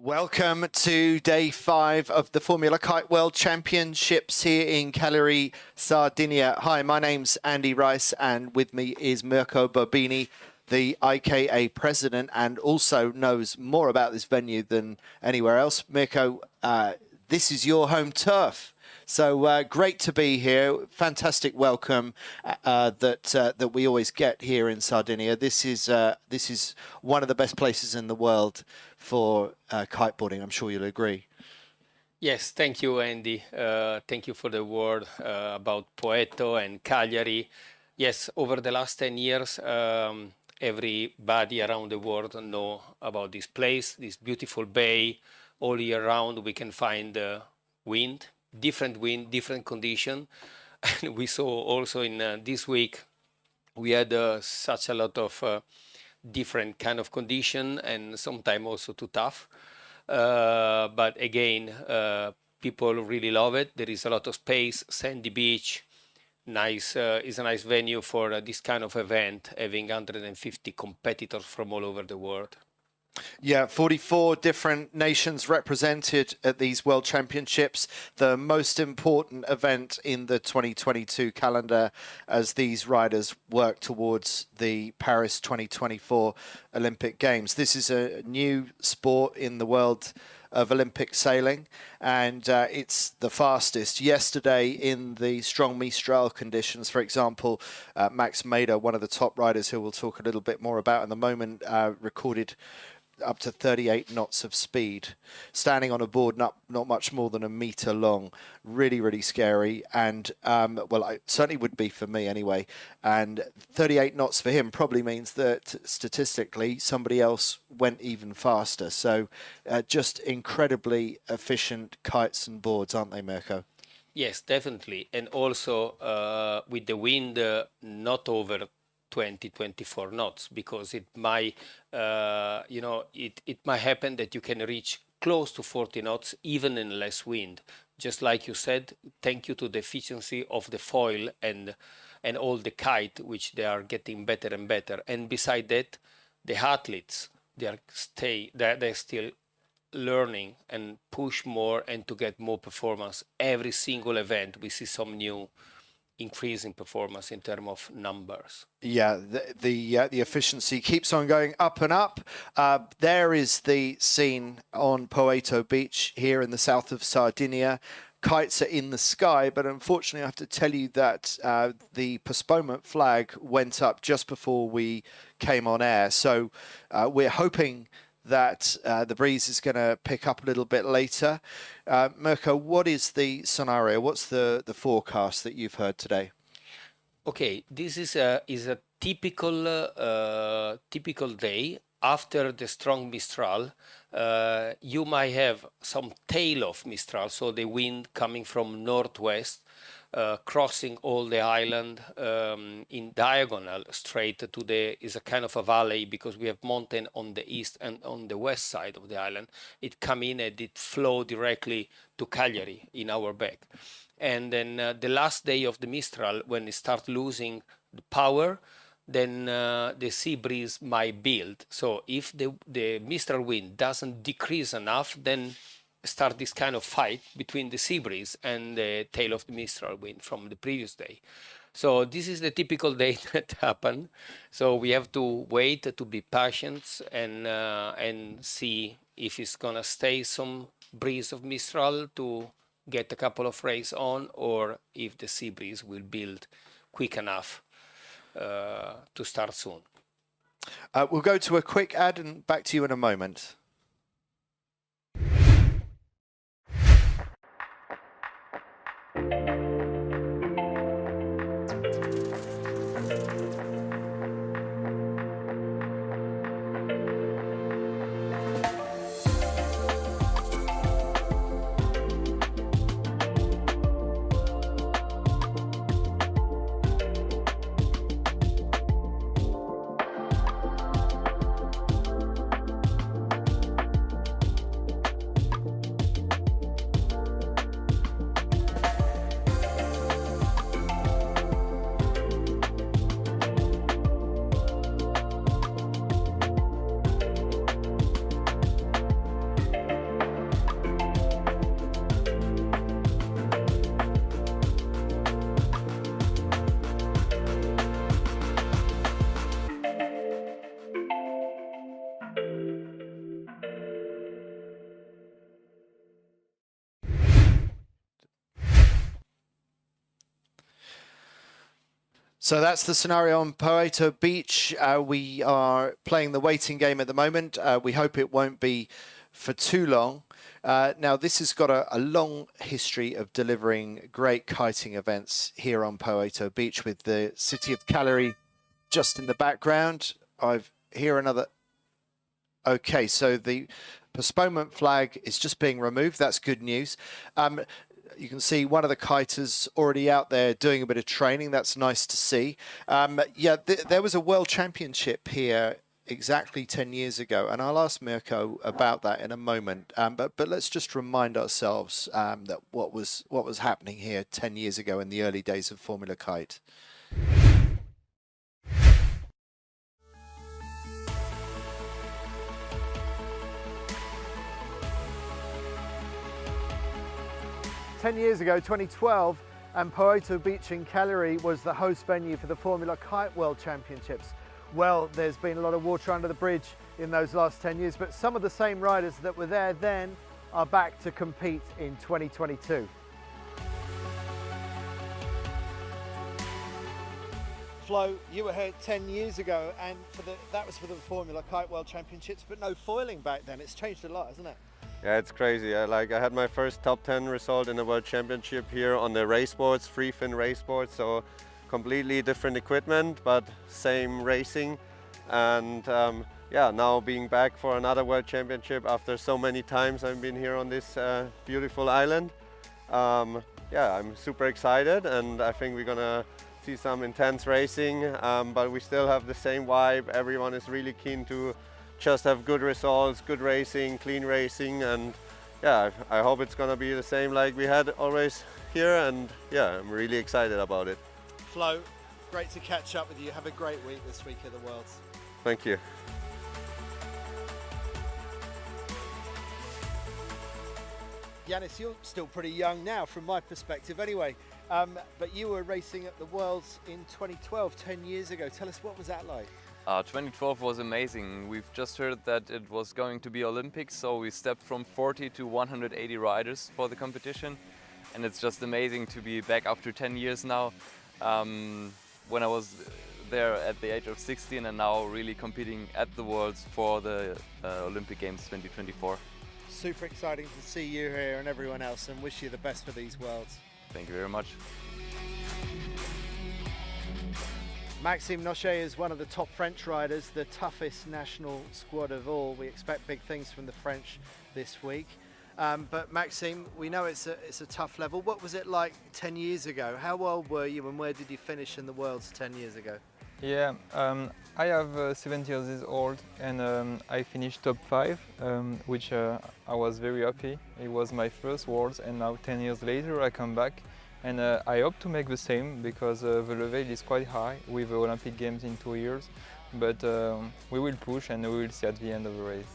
Welcome to day 5 of the Formula Kite World Championships here in Cagliari, Sardinia. Hi, my name's Andy Rice and with me is Mirko Bobini, the IKA president, and also knows more about this venue than anywhere else. Mirko, this is your home turf. So great to be here. Fantastic welcome that we always get here in Sardinia. This is one of the best places in the world for kiteboarding. I'm sure you'll agree. Yes, thank you, Andy. Thank you for the word about Poeto and Cagliari. Yes, over the last 10 years, everybody around the world know about this place, this beautiful bay. All year round, we can find wind, different condition. And we saw also in this week, we had such a lot of different kind of condition and sometimes also too tough. But again, people really love it. There is a lot of space, sandy beach. Nice, is a nice venue for this kind of event, having 150 competitors from all over the world. Yeah, 44 different nations represented at these World Championships, the most important event in the 2022 calendar as these riders work towards the Paris 2024 Olympic Games. This is a new sport in the world of Olympic sailing, and it's the fastest. Yesterday in the strong Mistral conditions, for example, Max Mader, one of the top riders who we'll talk a little bit more about in the moment, recorded up to 38 knots of speed, standing on a board not much more than a meter long. Really scary, and well, it certainly would be for me anyway. And 38 knots for him probably means that statistically somebody else went even faster. So just incredibly efficient kites and boards, aren't they, Mirko? Yes, definitely. And also with the wind not over 24 knots, because it might it might happen that you can reach close to 40 knots even in less wind. Just like you said, thank you to the efficiency of the foil and all the kite, which they are getting better and better. And beside that, the athletes, they're still learning and push more and to get more performance. Every single event we see some new increase in performance in terms of numbers. Yeah, the efficiency keeps on going up and up. There is the scene on Poeto Beach here in the south of Sardinia. Kites are in the sky, but unfortunately I have to tell you that the postponement flag went up just before we came on air. So we're hoping that the breeze is going to pick up a little bit later. Mirko, what is the scenario? What's the forecast that you've heard today? Okay, this is a typical day after the strong Mistral. You might have some tail of Mistral, so the wind coming from northwest, crossing all the island in diagonal straight to is a kind of a valley, because we have mountain on the east and on the west side of the island. It come in and it flow directly to Cagliari in our back. And then the last day of the Mistral, when it start losing the power, then the sea breeze might build. So if the Mistral wind doesn't decrease enough, then start this kind of fight between the sea breeze and the tail of the Mistral wind from the previous day. So this is the typical day that happened. So we have to wait, to be patient, and see if it's gonna stay some breeze of Mistral to get a couple of races on, or if the sea breeze will build quick enough to start soon. We'll go to a quick ad and back to you in a moment. So that's the scenario on Poeto Beach. We are playing the waiting game at the moment. We hope it won't be for too long. Now, this has got a long history of delivering great kiting events here on Poeto Beach, with the city of Cagliari just in the background. I've here another. Okay, so the postponement flag is just being removed. That's good news. You can see one of the kiters already out there doing a bit of training. That's nice to see. Yeah, there was a world championship here exactly 10 years ago, and I'll ask Mirko about that in a moment. But let's just remind ourselves that what was happening here 10 years ago in the early days of Formula Kite. Ten years ago, 2012, and Poeto Beach in Cagliari was the host venue for the Formula Kite World Championships. Well, there's been a lot of water under the bridge in those last 10 years, but some of the same riders that were there then are back to compete in 2022. Flo, you were here 10 years ago, and that was for the Formula Kite World Championships, but no foiling back then. It's changed a lot, hasn't it? Yeah, it's crazy. I had my first top 10 result in the World Championship here on the race boards, free fin race boards, so completely different equipment, but same racing. And yeah, now being back for another World Championship after so many times I've been here on this beautiful island. Yeah, I'm super excited, and I think we're gonna see some intense racing, but we still have the same vibe. Everyone is really keen to just have good results, good racing, clean racing, and yeah, I hope it's gonna be the same like we had always here, and yeah, I'm really excited about it. Flo, great to catch up with you. Have a great week this week at the Worlds. Thank you. Yanis, you're still pretty young now from my perspective anyway, but you were racing at the Worlds in 2012, 10 years ago. Tell us, what was that like? 2012 was amazing. We've just heard that it was going to be Olympics, so we stepped from 40 to 180 riders for the competition, and it's just amazing to be back after 10 years now. When I was there at the age of 16, and now really competing at the Worlds for the Olympic Games 2024. Super exciting to see you here and everyone else, and wish you the best for these Worlds. Thank you very much. Maxime Nochet is one of the top French riders, the toughest national squad of all. We expect big things from the French this week. But Maxime, we know it's a tough level. What was it like 10 years ago? How old were you, and where did you finish in the Worlds 10 years ago? Yeah, I have 7 years old, and I finished top 5, which I was very happy. It was my first Worlds, and now 10 years later I come back. And I hope to make the same, because the level is quite high with the Olympic Games in 2 years. But we will push, and we will see at the end of the race.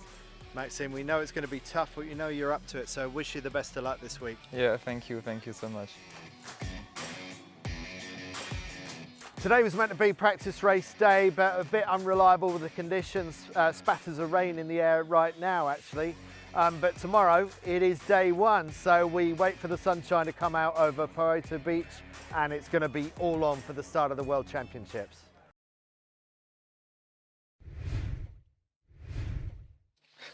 Maxime, we know it's going to be tough, but you know you're up to it, so wish you the best of luck this week. Yeah, thank you so much. Today was meant to be practice race day, but a bit unreliable with the conditions. Spatters of rain in the air right now, actually. But tomorrow it is day one, so we wait for the sunshine to come out over Poeto Beach, and it's going to be all on for the start of the World Championships.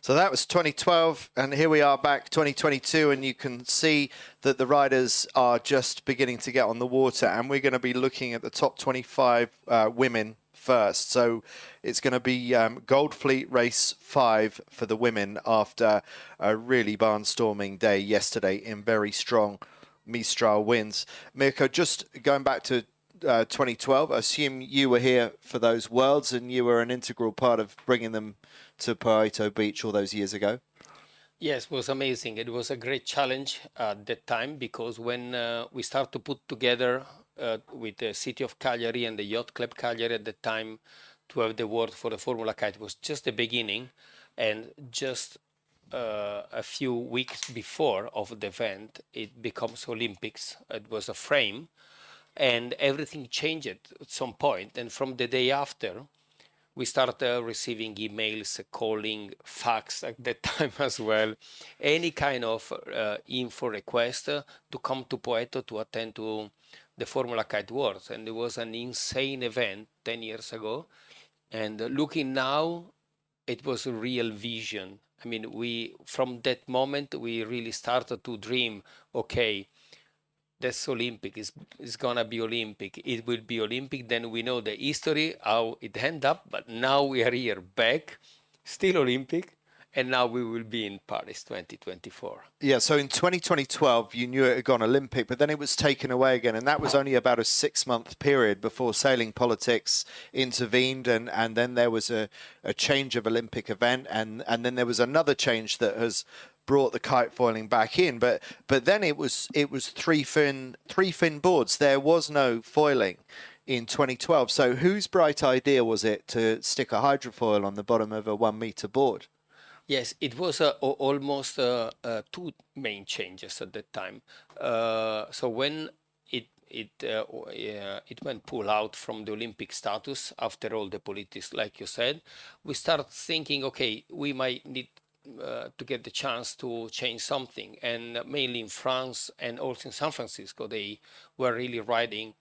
So that was 2012, and here we are back 2022, and you can see that the riders are just beginning to get on the water, and we're going to be looking at the top 25 women first. So it's going to be Gold Fleet Race 5 for the women after a really barnstorming day yesterday in very strong Mistral winds. Mirko, just going back to 2012, I assume you were here for those Worlds, and you were an integral part of bringing them to Poeto Beach all those years ago. Yes, it was amazing. It was a great challenge at that time, because when we started to put together with the city of Cagliari and the Yacht Club Cagliari at the time to have the award for the Formula Kite, it was just the beginning, and just a few weeks before of the event, it becomes Olympics. It was a frame, and everything changed at some point. And from the day after, we started receiving emails, calling, fax at that time as well, any kind of info request to come to Poeto to attend to the Formula Kite Worlds, and it was an insane event 10 years ago. And looking now, it was a real vision. I mean, from that moment, we really started to dream, okay, that's Olympic, it's gonna be Olympic, it will be Olympic. Then we know the history, how it ended up, but now we are here back, still Olympic, and now we will be in Paris 2024. Yeah, so in 2012, you knew it had gone Olympic, but then it was taken away again, and that was only about a 6-month period before sailing politics intervened, and then there was a change of Olympic event, and then there was another change that has brought the kite foiling back in, but then it was three fin boards. There was no foiling in 2012. So whose bright idea was it to stick a hydrofoil on the bottom of a 1 meter board? Yes, it was almost two main changes at that time. So when it went pull out from the Olympic status after all the politics, like you said, we start thinking, okay, we might need to get the chance to change something. And mainly in France and also in San Francisco, they were really riding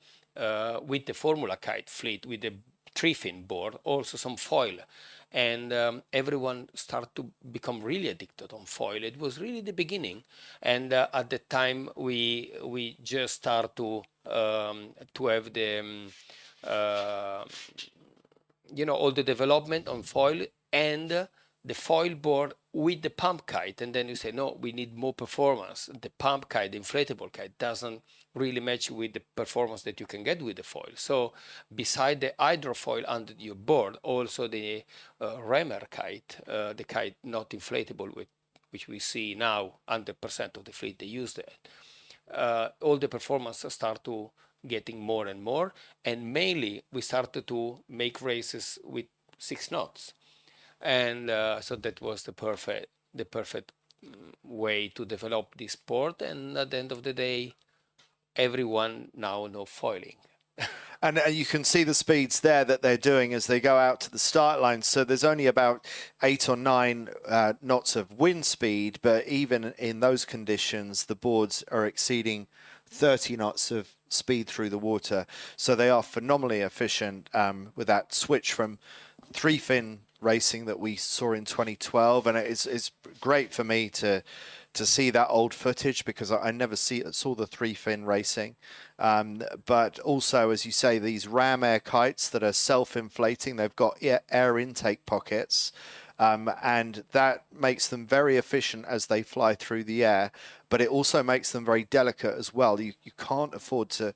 with the Formula Kite fleet, with the 3-fin board, also some foil. And everyone started to become really addicted on foil. It was really the beginning. And at the time, we just start to have the, all the development on foil and the foil board with the pump kite. And then you say, no, we need more performance. The pump kite, the inflatable kite, doesn't really match with the performance that you can get with the foil. So beside the hydrofoil under your board, also the rammer kite, the kite not inflatable, which we see now 100% of the fleet, they use that. All the performance start to getting more and more. And mainly we started to make races with 6 knots. And so that was the perfect way to develop this sport. And at the end of the day, everyone now knows foiling. And you can see the speeds there that they're doing as they go out to the start line. So there's only about 8 or 9 knots of wind speed, but even in those conditions, the boards are exceeding 30 knots of speed through the water. So they are phenomenally efficient with that switch from 3-fin racing that we saw in 2012, and it's great for me to see that old footage, because I never saw the 3-fin racing, but also, as you say, these ram air kites that are self-inflating. They've got air intake pockets, and that makes them very efficient as they fly through the air, but it also makes them very delicate as well. You can't afford to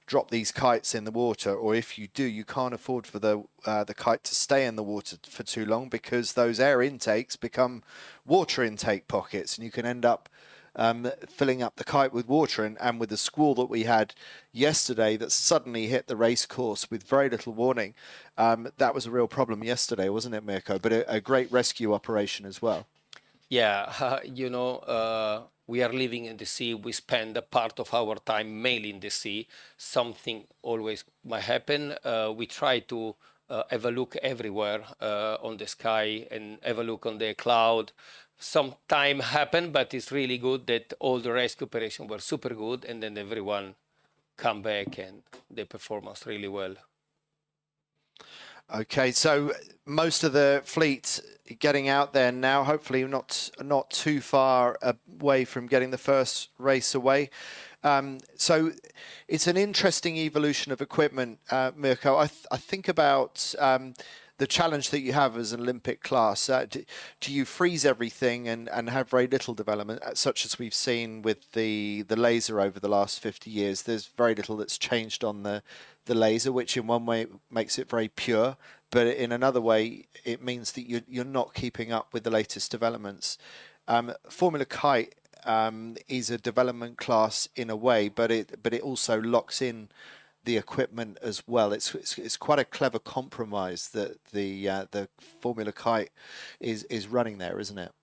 drop these kites in the water, or if you do, you can't afford for the kite to stay in the water for too long, because those air intakes become water intake pockets, and you can end up filling up the kite with water. And with the squall that we had yesterday that suddenly hit the race course with very little warning, that was a real problem yesterday, wasn't it, Mirko? But a great rescue operation as well. Yeah, we are living in the sea. We spend a part of our time mainly in the sea. Something always might happen. We try to have a look everywhere on the sky and have a look on the cloud. Some time happened, but it's really good that all the rescue operations were super good, and then everyone come back and they perform us really well. Okay, so most of the fleet getting out there now, hopefully not too far away from getting the first race away. So it's an interesting evolution of equipment, Mirko. I think about the challenge that you have as an Olympic class. Do you freeze everything and have very little development, such as we've seen with the laser over the last 50 years? There's very little that's changed on the laser, which in one way makes it very pure, but in another way it means that you're not keeping up with the latest developments. Formula Kite is a development class in a way, but it also locks in the equipment as well. It's quite a clever compromise that the Formula Kite is running there, isn't it?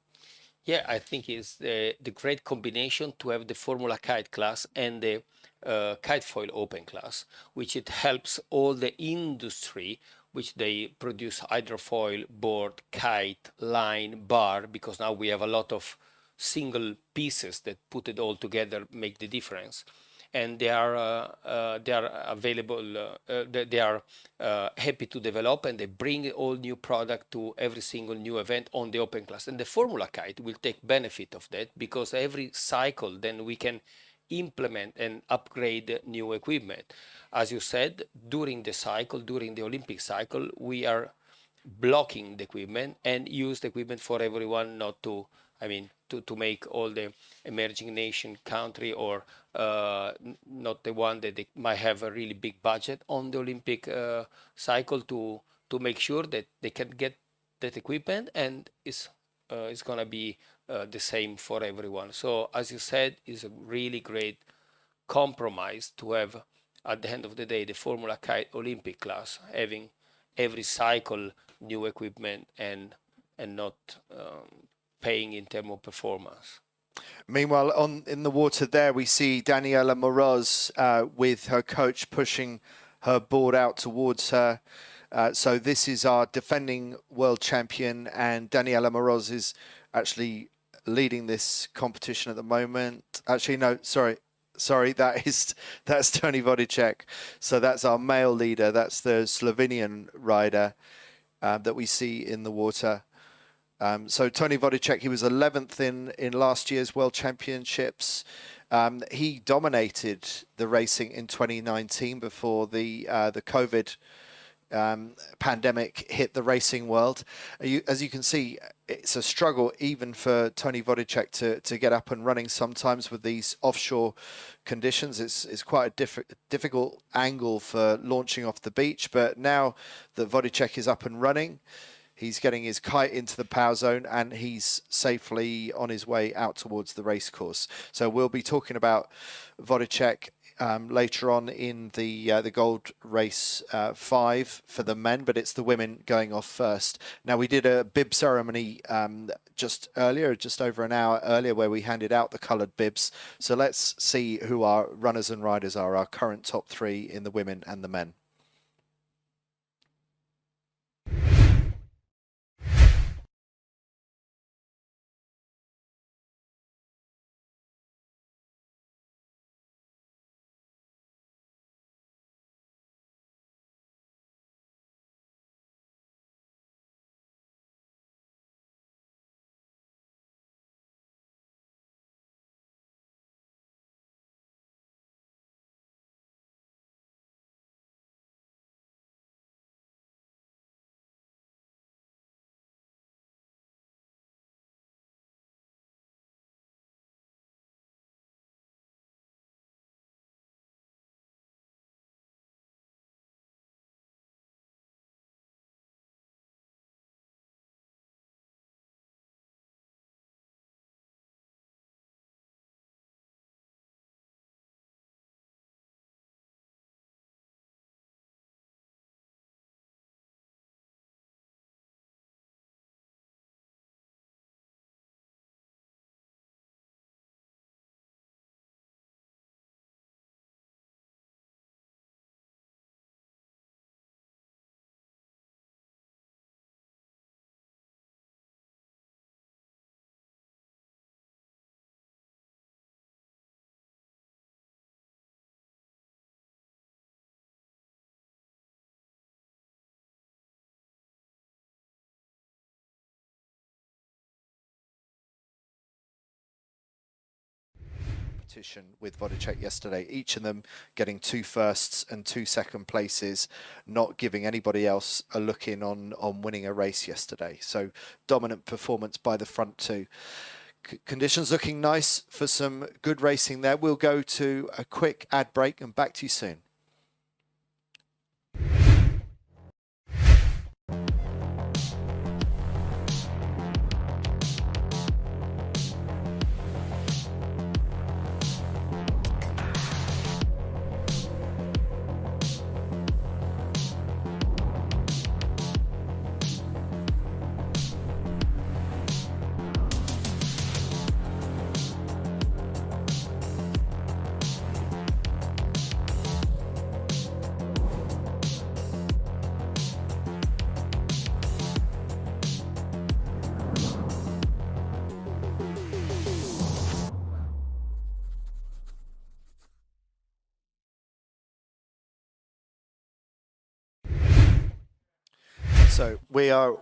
Yeah, I think it's the great combination to have the Formula Kite class and the KiteFoil Open class, which it helps all the industry, which they produce hydrofoil, board, kite, line, bar, because now we have a lot of single pieces that put it all together make the difference. and they are available. They are happy to develop, and they bring all new product to every single new event on the open class. And the Formula Kite will take benefit of that, because every cycle then we can implement and upgrade new equipment. As you said, during the cycle, during the Olympic cycle, we are blocking the equipment and use the equipment for everyone, not to, to make all the emerging nation country or not the one that they might have a really big budget on the Olympic cycle, to make sure that they can get that equipment, and it's going to be the same for everyone. So as you said, it's a really great compromise to have, at the end of the day, the Formula Kite Olympic class having every cycle new equipment and not paying in terms of performance. Meanwhile, in the water there, we see Daniela Moroz with her coach pushing her board out towards her. So this is our defending world champion, and Daniela Moroz is actually leading this competition at the moment. Actually, no, sorry, that's Tony Vodicek. So that's our male leader. That's the Slovenian rider that we see in the water. So Tony Vodicek, he was 11th in last year's World Championships. He dominated the racing in 2019 before the COVID pandemic hit the racing world. As you can see, it's a struggle even for Tony Vodicek to get up and running sometimes with these offshore conditions. It's quite a difficult angle for launching off the beach, but now that Vodicek is up and running, he's getting his kite into the power zone and he's safely on his way out towards the race course. So we'll be talking about Vodicek later on in the gold race 5 for the men, but it's the women going off first. Now, we did a bib ceremony just over an hour earlier, where we handed out the coloured bibs. So let's see who our runners and riders are, our current top 3 in the women and the men. With Vodicek yesterday, each of them getting 2 firsts and 2 second places, not giving anybody else a look in on winning a race yesterday. So dominant performance by the front 2. Conditions looking nice for some good racing there. We'll go to a quick ad break and back to you soon. So we are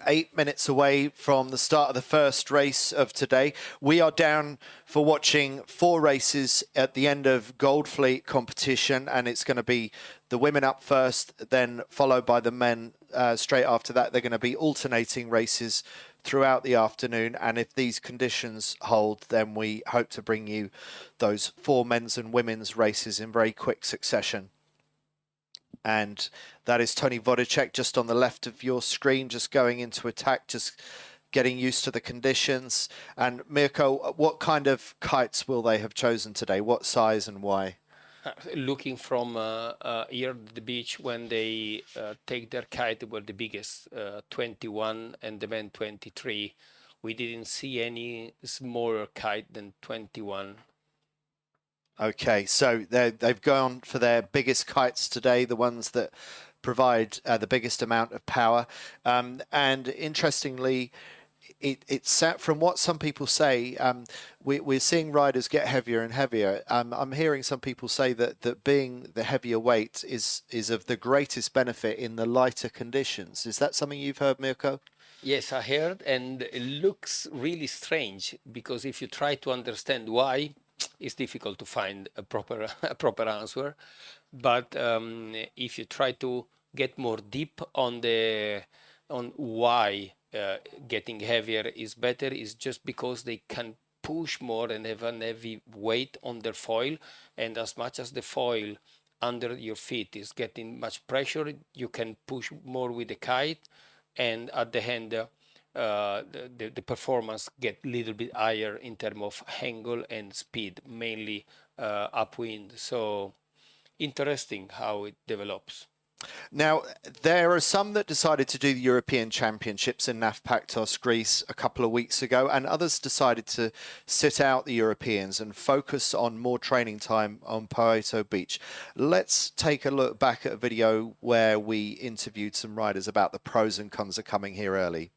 8 minutes away from the start of the first race of today. We are down for watching 4 races at the end of Gold Fleet competition, and it's going to be the women up first, then followed by the men straight after that. They're going to be alternating races throughout the afternoon, and if these conditions hold, then we hope to bring you those 4 men's and women's races in very quick succession. And that is Tony Vodacek just on the left of your screen, just going into attack, just getting used to the conditions. And Mirko, what kind of kites will they have chosen today? What size and why? Looking from here at the beach, when they take their kite, they were the biggest, 21, and the men 23. We didn't see any smaller kite than 21. Okay, so they've gone for their biggest kites today, the ones that provide the biggest amount of power. And interestingly, it's from what some people say, we're seeing riders get heavier and heavier. I'm hearing some people say that being the heavier weight is of the greatest benefit in the lighter conditions. Is that something you've heard, Mirko? Yes, I heard, and it looks really strange, because if you try to understand why, it's difficult to find a proper answer. But if you try to get more deep on why getting heavier is better, is just because they can push more and have a heavy weight on their foil, and as much as the foil under your feet is getting much pressure, you can push more with the kite, and at the end the performance get a little bit higher in terms of angle and speed, mainly upwind. So interesting how it develops. Now, there are some that decided to do the European Championships in Nafpaktos, Greece, a couple of weeks ago, and others decided to sit out the Europeans and focus on more training time on Poeto Beach. Let's take a look back at a video where we interviewed some riders about the pros and cons of coming here early.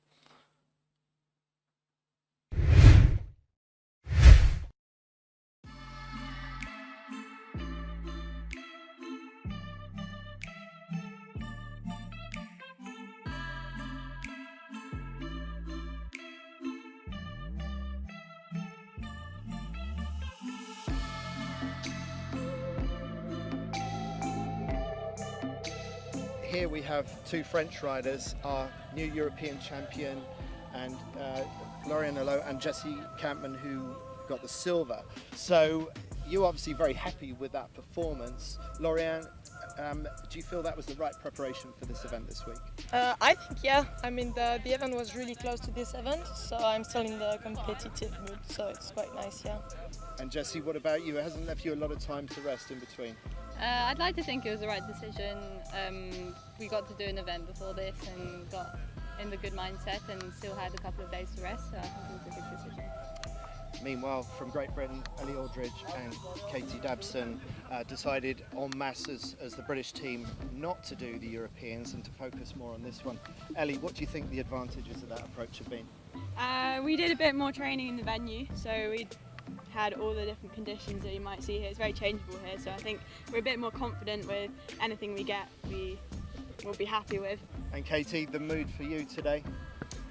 Here we have 2 French riders, our new European champion, and Lauriane Allo and Jessie Campman, who got the silver. So you're obviously very happy with that performance. Lauriane, do you feel that was the right preparation for this event this week? I think, yeah. I mean, the event was really close to this event, so I'm still in the competitive mood, so it's quite nice, yeah. And Jessie, what about you? It hasn't left you a lot of time to rest in between? I'd like to think it was the right decision. We got to do an event before this and got in the good mindset and still had a couple of days to rest, so I think it was a good decision. Meanwhile, from Great Britain, Ellie Aldridge and Katie Dabson decided en masse as the British team not to do the Europeans and to focus more on this one. Ellie, what do you think the advantages of that approach have been? We did a bit more training in the venue, so we had all the different conditions that you might see here. It's very changeable here, so I think we're a bit more confident with anything we get, we will be happy with. And Katie, the mood for you today?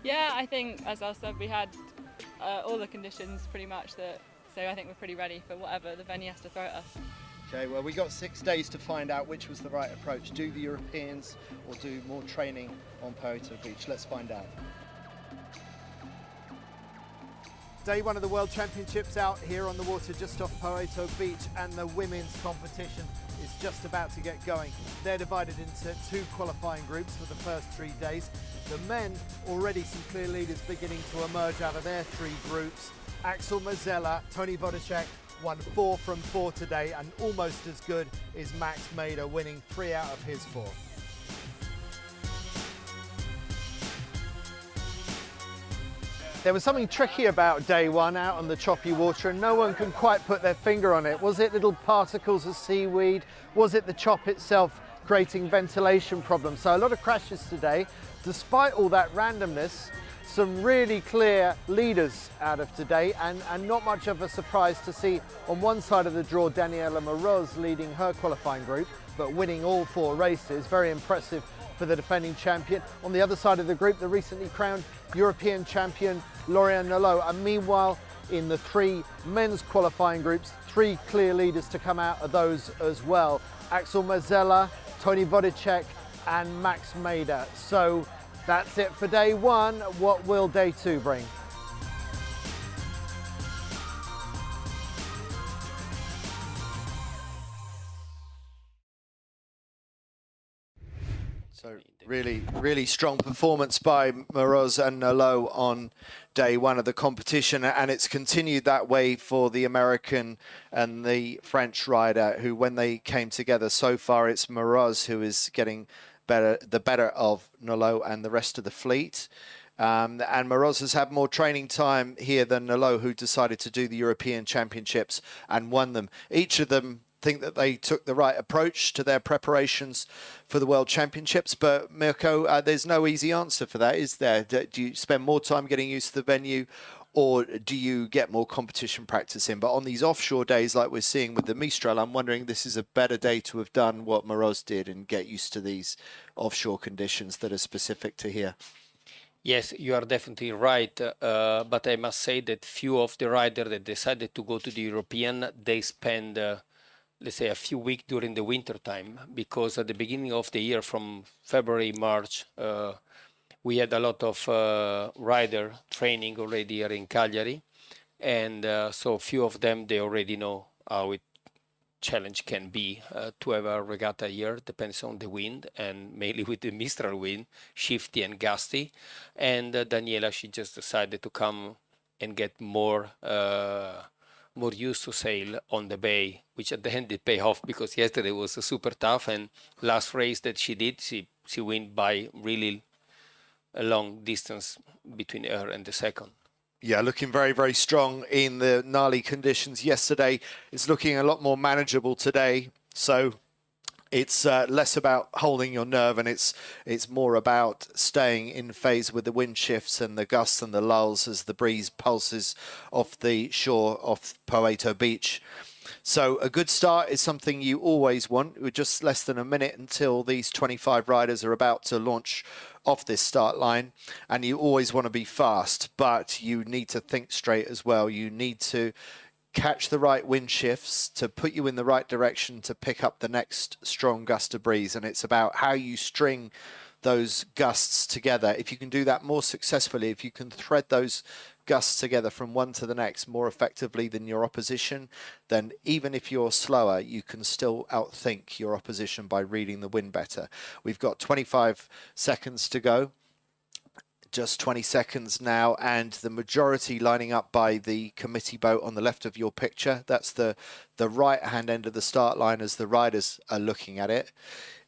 Yeah, I think, as I said, we had all the conditions pretty much, so I think we're pretty ready for whatever the venue has to throw at us. Okay, well, we got 6 days to find out which was the right approach. Do the Europeans or do more training on Poeto Beach? Let's find out. Day 1 of the World Championships out here on the water just off Poeto Beach, and the women's competition is just about to get going. They're divided into 2 qualifying groups for the first 3 days. The men, already some clear leaders beginning to emerge out of their 3 groups. Axel Mazzella, Tony Vodacek won 4 from 4 today, and almost as good is Max Mader, winning 3 out of his 4. There was something tricky about day 1 out on the choppy water, and no one can quite put their finger on it. Was it little particles of seaweed? Was it the chop itself creating ventilation problems? So a lot of crashes today. Despite all that randomness, some really clear leaders out of today, and not much of a surprise to see on one side of the draw Daniela Moroz leading her qualifying group, but winning all 4 races. Very impressive for the defending champion. On the other side of the group, the recently crowned European champion Laurent Nolot. And meanwhile, in the 3 men's qualifying groups, 3 clear leaders to come out of those as well. Axel Mazzella, Tony Vodicek and Max Mader. So that's it for day 1. What will day 2 bring? So really strong performance by Moroz and Nolot on day 1 of the competition, and it's continued that way for the American and the French rider, who, when they came together so far, it's Moroz who is getting the better of Nolot and the rest of the fleet. And Moroz has had more training time here than Nolot, who decided to do the European Championships and won them. Each of them think that they took the right approach to their preparations for the World Championships. But Mirko, there's no easy answer for that, is there? Do you spend more time getting used to the venue, or do you get more competition practice in? But on these offshore days, like we're seeing with the Mistral, I'm wondering, this is a better day to have done what Moroz did and get used to these offshore conditions that are specific to here. Yes, you are definitely right. But I must say that few of the riders that decided to go to the European, they spend let's say a few weeks during the winter time, because at the beginning of the year, from February, March, we had a lot of rider training already here in Cagliari, and so few of them, they already know how it challenge can be to have a regatta here. Depends on the wind, and mainly with the Mistral wind, shifty and gusty. And Daniela, she just decided to come and get more used to sail on the bay, which at the end did pay off, because yesterday was super tough, and last race that she did, she went by really a long distance between her and the second. Yeah, looking very strong in the gnarly conditions yesterday. It's looking a lot more manageable today. So it's less about holding your nerve, and it's more about staying in phase with the wind shifts and the gusts and the lulls as the breeze pulses off the shore off Poeto Beach. So a good start is something you always want. We're just less than a minute until these 25 riders are about to launch off this start line, and you always want to be fast, but you need to think straight as well. You need to catch the right wind shifts to put you in the right direction to pick up the next strong gust of breeze, and it's about how you string those gusts together. If you can do that more successfully, if you can thread those gusts together from one to the next more effectively than your opposition, then even if you're slower, you can still outthink your opposition by reading the wind better. We've got 25 seconds to go. Just 20 seconds now, and the majority lining up by the committee boat on the left of your picture. That's the right hand end of the start line as the riders are looking at it.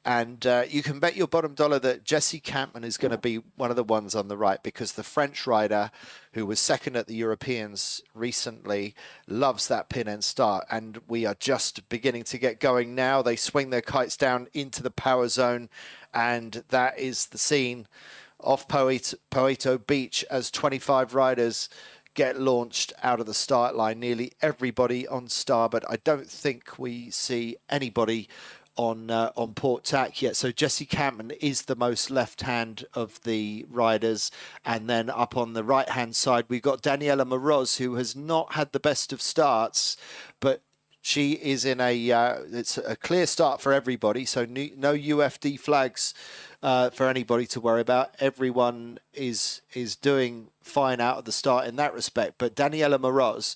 And you can bet your bottom dollar that Jesse Campman is going to be one of the ones on the right, because the French rider, who was second at the Europeans recently, loves that pin end start. And we are just beginning to get going now. They swing their kites down into the power zone, and that is the scene off Poeto Beach as 25 riders get launched out of the start line. Nearly everybody on starboard. I don't think we see anybody on port tack yet. So Jesse Campman is the most left hand of the riders, and then up on the right hand side we've got Daniela Moroz, who has not had the best of starts, but she is in it's a clear start for everybody, so no UFD flags for anybody to worry about. Everyone is doing fine out of the start in that respect, but Daniela Moroz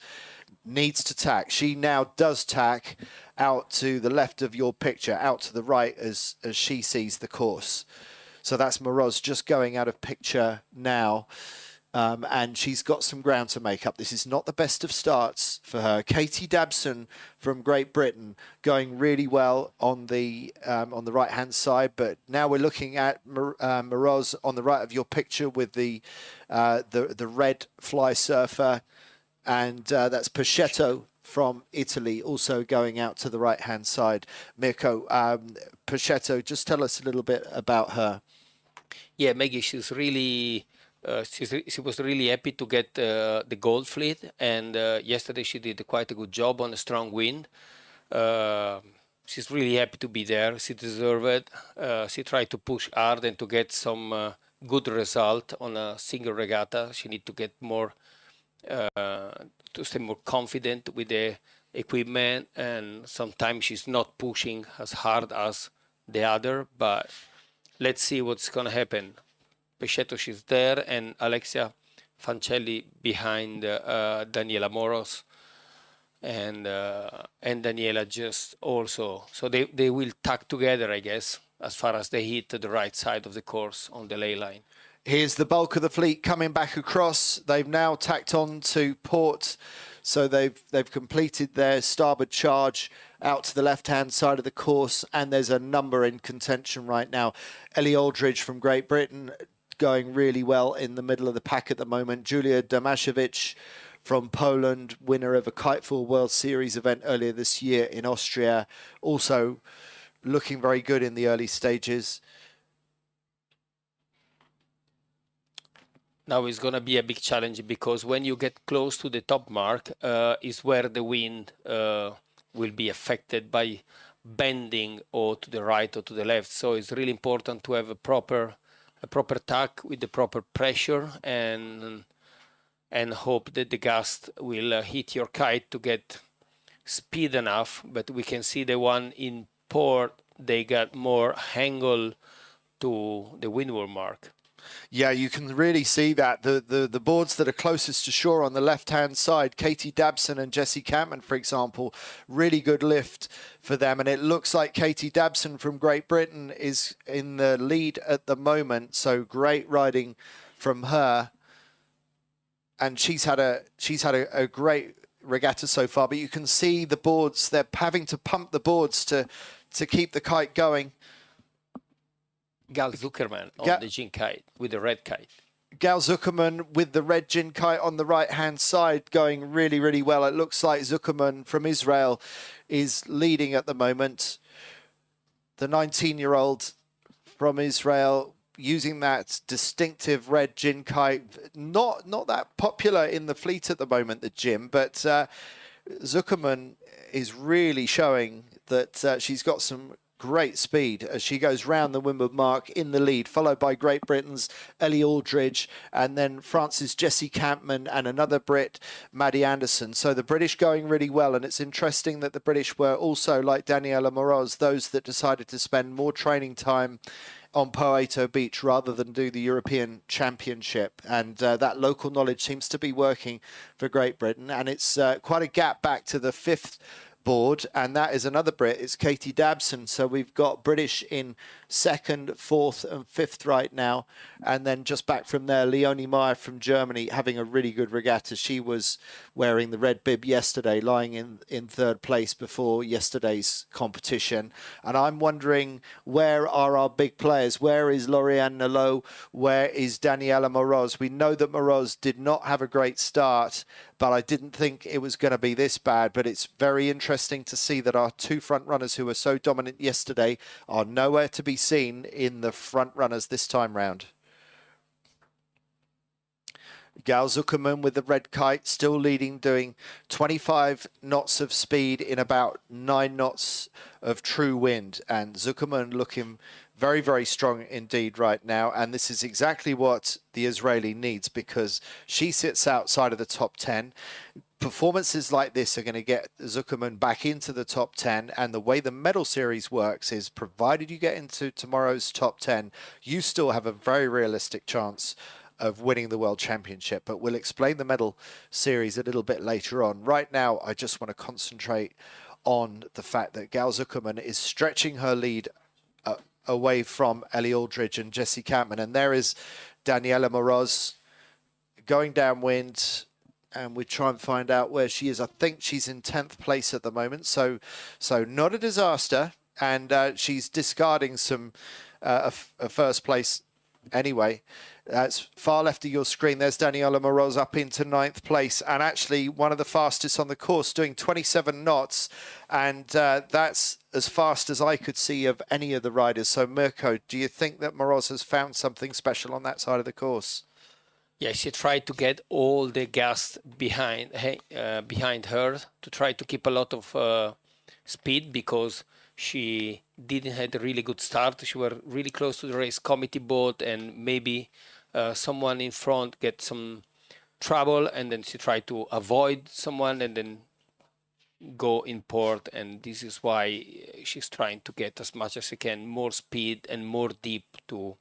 needs to tack. She now does tack out to the left of your picture, out to the right as she sees the course. So that's Moroz just going out of picture now. And she's got some ground to make up. This is not the best of starts for her. Katie Dabson from Great Britain going really well on the right hand side, but now we're looking at Moroz on the right of your picture with the red fly surfer, and that's Pachetto from Italy also going out to the right hand side. Mirko, Pachetto, just tell us a little bit about her. Yeah, Maggie, she's really. She was really happy to get the gold fleet, and yesterday she did quite a good job on a strong wind. she's really happy to be there. She deserves it. She tried to push hard and to get some good result on a single regatta. She need to get more, to stay more confident with the equipment, and sometimes she's not pushing as hard as the other, but let's see what's going to happen. Pescetto, she's there, and Alexia Fancelli behind Daniela Moros, and Daniela just also. So they will tag together, I guess, as far as they hit the right side of the course on the ley line. Here's the bulk of the fleet coming back across. They've now tacked on to port. So they've completed their starboard charge out to the left-hand side of the course, and there's a number in contention right now. Ellie Aldridge from Great Britain going really well in the middle of the pack at the moment. Julia Damasiewicz from Poland, winner of a KiteFoil World Series event earlier this year in Austria, also looking very good in the early stages. Now it's going to be a big challenge, because when you get close to the top mark is where the wind will be affected by bending or to the right or to the left. So it's really important to have a proper tack with the proper pressure, and hope that the gust will hit your kite to get speed enough. But we can see the one in port, they got more angle to the windward mark. Yeah, you can really see that. The boards that are closest to shore on the left-hand side, Katie Dabson and Jessie Campman, for example, really good lift for them. And it looks like Katie Dabson from Great Britain is in the lead at the moment. So great riding from her. And she's had a great regatta so far. But you can see the boards, they're having to pump the boards to keep the kite going. Gal Zuckerman on the gin kite with the red kite. Gal Zuckerman with the red gin kite on the right-hand side going really, really well. It looks like Zuckerman from Israel is leading at the moment. The 19-year-old from Israel using that distinctive red gin kite. Not that popular in the fleet at the moment, the gin, but Zuckerman is really showing that she's got some great speed as she goes round the windward mark in the lead, followed by Great Britain's Ellie Aldridge, and then France's Jessie Campman and another Brit, Maddie Anderson. So the British going really well, and it's interesting that the British were also, like Daniela Moroz, those that decided to spend more training time on Poeto Beach rather than do the European Championship. And that local knowledge seems to be working for Great Britain, and it's quite a gap back to the fifth board, and that is another Brit. It's Katie Dabson. So we've got British in second, fourth and fifth right now, and then just back from there, Leonie Meyer from Germany having a really good regatta. She was wearing the red bib yesterday, lying in third place before yesterday's competition. And I'm wondering, where are our big players? Where is Lauriane Nalot? Where is Daniela Moroz? We know that Moroz did not have a great start, but I didn't think it was going to be this bad. But it's very interesting to see that our two front runners who were so dominant yesterday are nowhere to be seen in the front runners this time round. Gal Zuckerman with the red kite still leading, doing 25 knots of speed in about 9 knots of true wind. And Zuckerman looking very, very strong indeed right now. And this is exactly what the Israeli needs, because she sits outside of the top 10. Performances like this are going to get Zuckerman back into the top 10. And the way the medal series works is, provided you get into tomorrow's top 10, you still have a very realistic chance of winning the World Championship. But we'll explain the medal series a little bit later on. Right now, I just want to concentrate on the fact that Gal Zuckerman is stretching her lead away from Ellie Aldridge and Jessie Campman. And there is Daniela Moroz going downwind, and we try and find out where she is. I think she's in 10th place at the moment, so not a disaster. And she's discarding some a first place anyway. That's far left of your screen. There's Daniela Moroz up into 9th place, and actually one of the fastest on the course, doing 27 knots. And that's as fast as I could see of any of the riders. So Mirko, do you think that Moroz has found something special on that side of the course? Yeah, she tried to get all the gas behind her to try to keep a lot of speed because she didn't have a really good start. She were really close to the race committee boat, and maybe someone in front get some trouble, and then she tried to avoid someone and then go in port, and this is why she's trying to get as much as she can, more speed and more deep to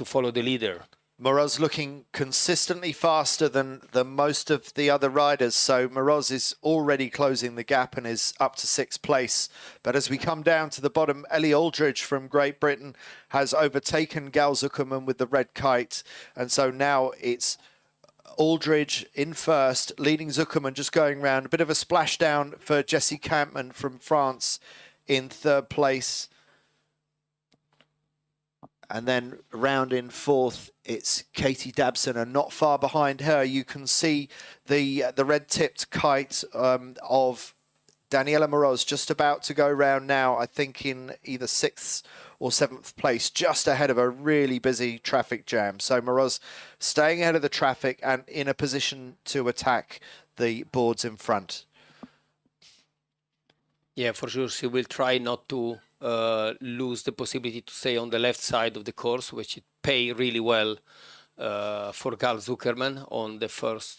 follow the leader. Moroz looking consistently faster than most of the other riders, so Moroz is already closing the gap and is up to 6th place. But as we come down to the bottom, Ellie Aldridge from Great Britain has overtaken Gal Zuckerman with the red kite, and so now it's Aldridge in first, leading Zuckerman, just going round. A bit of a splashdown for Jessie Campman from France in 3rd place. And then round in 4th, it's Katie Dabson, and not far behind her, you can see the red-tipped kite of Daniela Moroz just about to go round now, I think in either 6th or 7th place, just ahead of a really busy traffic jam. So Moroz staying ahead of the traffic and in a position to attack the boards in front. Yeah, for sure, she will try not to lose the possibility to stay on the left side of the course, which it pay really well for Gal Zuckerman on the first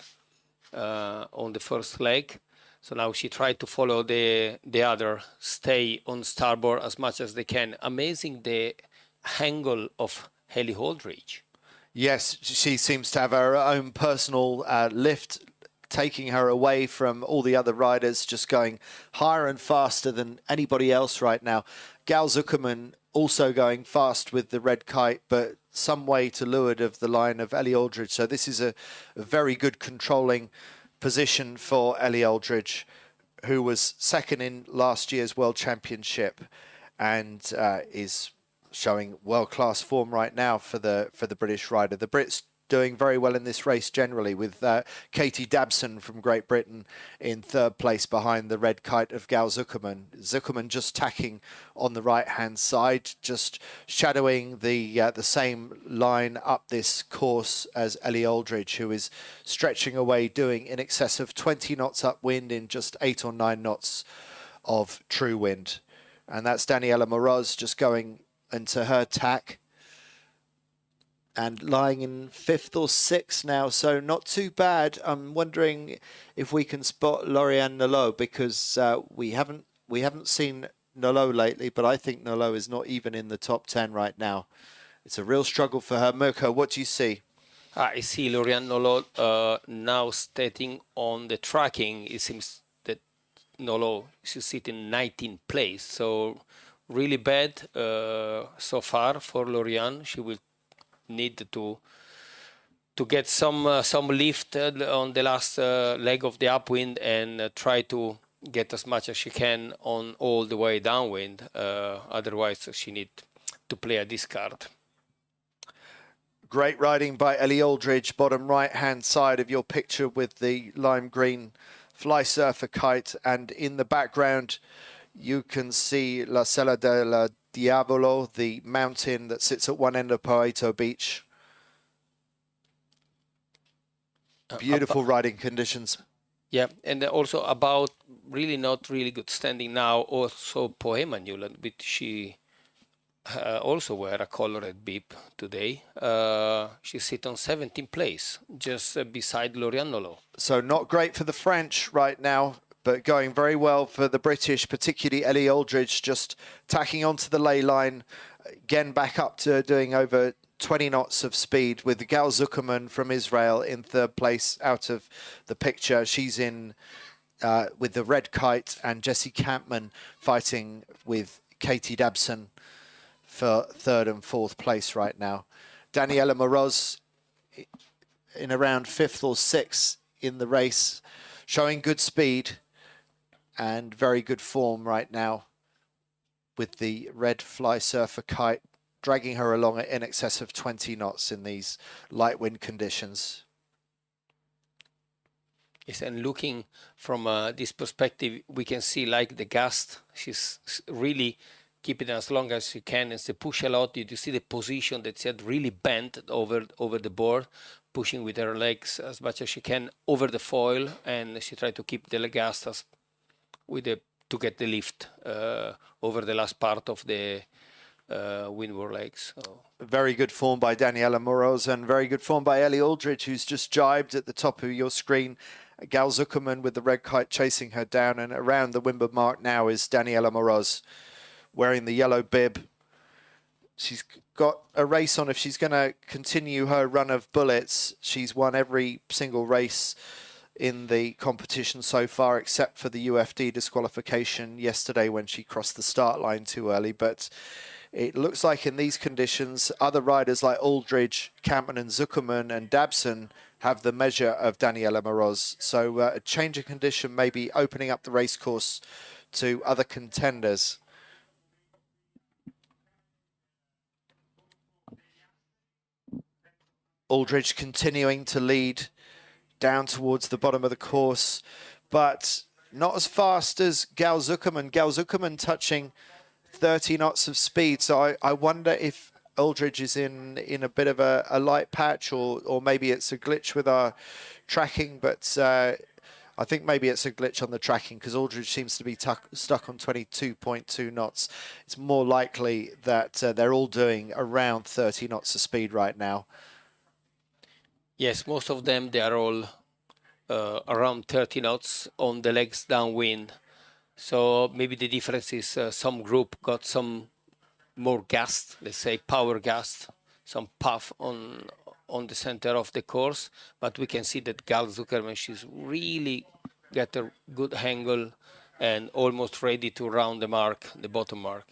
leg. So now she tried to follow the other, stay on starboard as much as they can. Amazing the angle of Ellie Aldridge. Yes, she seems to have her own personal lift, taking her away from all the other riders, just going higher and faster than anybody else right now. Gal Zuckerman also going fast with the red kite, but some way to leeward of the line of Ellie Aldridge. So this is a very good controlling position for Ellie Aldridge, who was 2nd in last year's World Championship and is showing world-class form right now for the British rider. The Brits doing very well in this race generally, with Katie Dabson from Great Britain in 3rd place behind the red kite of Gal Zuckerman. Zuckerman just tacking on the right-hand side, just shadowing the same line up this course as Ellie Aldridge, who is stretching away, doing in excess of 20 knots upwind in just 8 or 9 knots of true wind. And that's Daniela Moroz just going into her tack and lying in 5th or 6th now, so not too bad. I'm wondering if we can spot Lauriane Nolot, because we haven't seen Nolot lately, but I think Nolot is not even in the top 10 right now. It's a real struggle for her. Mirko, what do you see? I see Lauriane Nolot now starting on the tracking. It seems that Nolot is sitting 19th place, so really bad so far for Lauriane. She will need to get some lift on the last leg of the upwind and try to get as much as she can on all the way downwind. Otherwise, she need to play a discard. Great riding by Ellie Aldridge, bottom right-hand side of your picture with the lime green fly surfer kite, and in the background you can see La Sella della Diavolo, the mountain that sits at one end of Poeto Beach. Beautiful riding conditions. Yeah, and also about really not really good standing now. Also Poema Newland, but she also wear a colored bib today. She sit on 17th place, just beside Lauriane Nolot. So not great for the French right now, but going very well for the British, particularly Ellie Aldridge, just tacking onto the ley line, again back up to doing over 20 knots of speed, with Gal Zuckerman from Israel in 3rd place out of the picture. She's in with the red kite, and Jessie Campman fighting with Katie Dabson for 3rd and 4th place right now. Daniela Moroz in around 5th or 6th in the race, showing good speed and very good form right now, with the red fly surfer kite dragging her along at in excess of 20 knots in these light wind conditions. Yes, and looking from this perspective, we can see like the gust. She's really keeping it as long as she can, and she push a lot. You see the position that she had really bent over the board, pushing with her legs as much as she can over the foil, and she tried to keep the gust as with the to get the lift over the last part of the windward legs. So. Very good form by Daniela Moroz and very good form by Ellie Aldridge, who's just jibed at the top of your screen. Gal Zuckerman with the red kite chasing her down, and around the windward mark now is Daniela Moroz wearing the yellow bib. She's got a race on if she's going to continue her run of bullets. She's won every single race in the competition so far, except for the UFD disqualification yesterday when she crossed the start line too early. But it looks like in these conditions, other riders like Aldridge, Campman and Zuckerman and Dabson have the measure of Daniela Moroz. So a change of condition may be opening up the race course to other contenders. Aldridge continuing to lead down towards the bottom of the course, but not as fast as Gal Zuckerman. Gal Zuckerman touching 30 knots of speed. So I wonder if Aldridge is in a bit of a light patch, or maybe it's a glitch with our tracking, but I think maybe it's a glitch on the tracking because Aldridge seems to be stuck on 22.2 knots. It's more likely that they're all doing around 30 knots of speed right now. Yes, most of them, they are all around 30 knots on the legs downwind. So maybe the difference is some group got some more gas, let's say power gas, some puff on the center of the course. But we can see that Gal Zuckerman, she's really got a good angle and almost ready to round the mark, the bottom mark.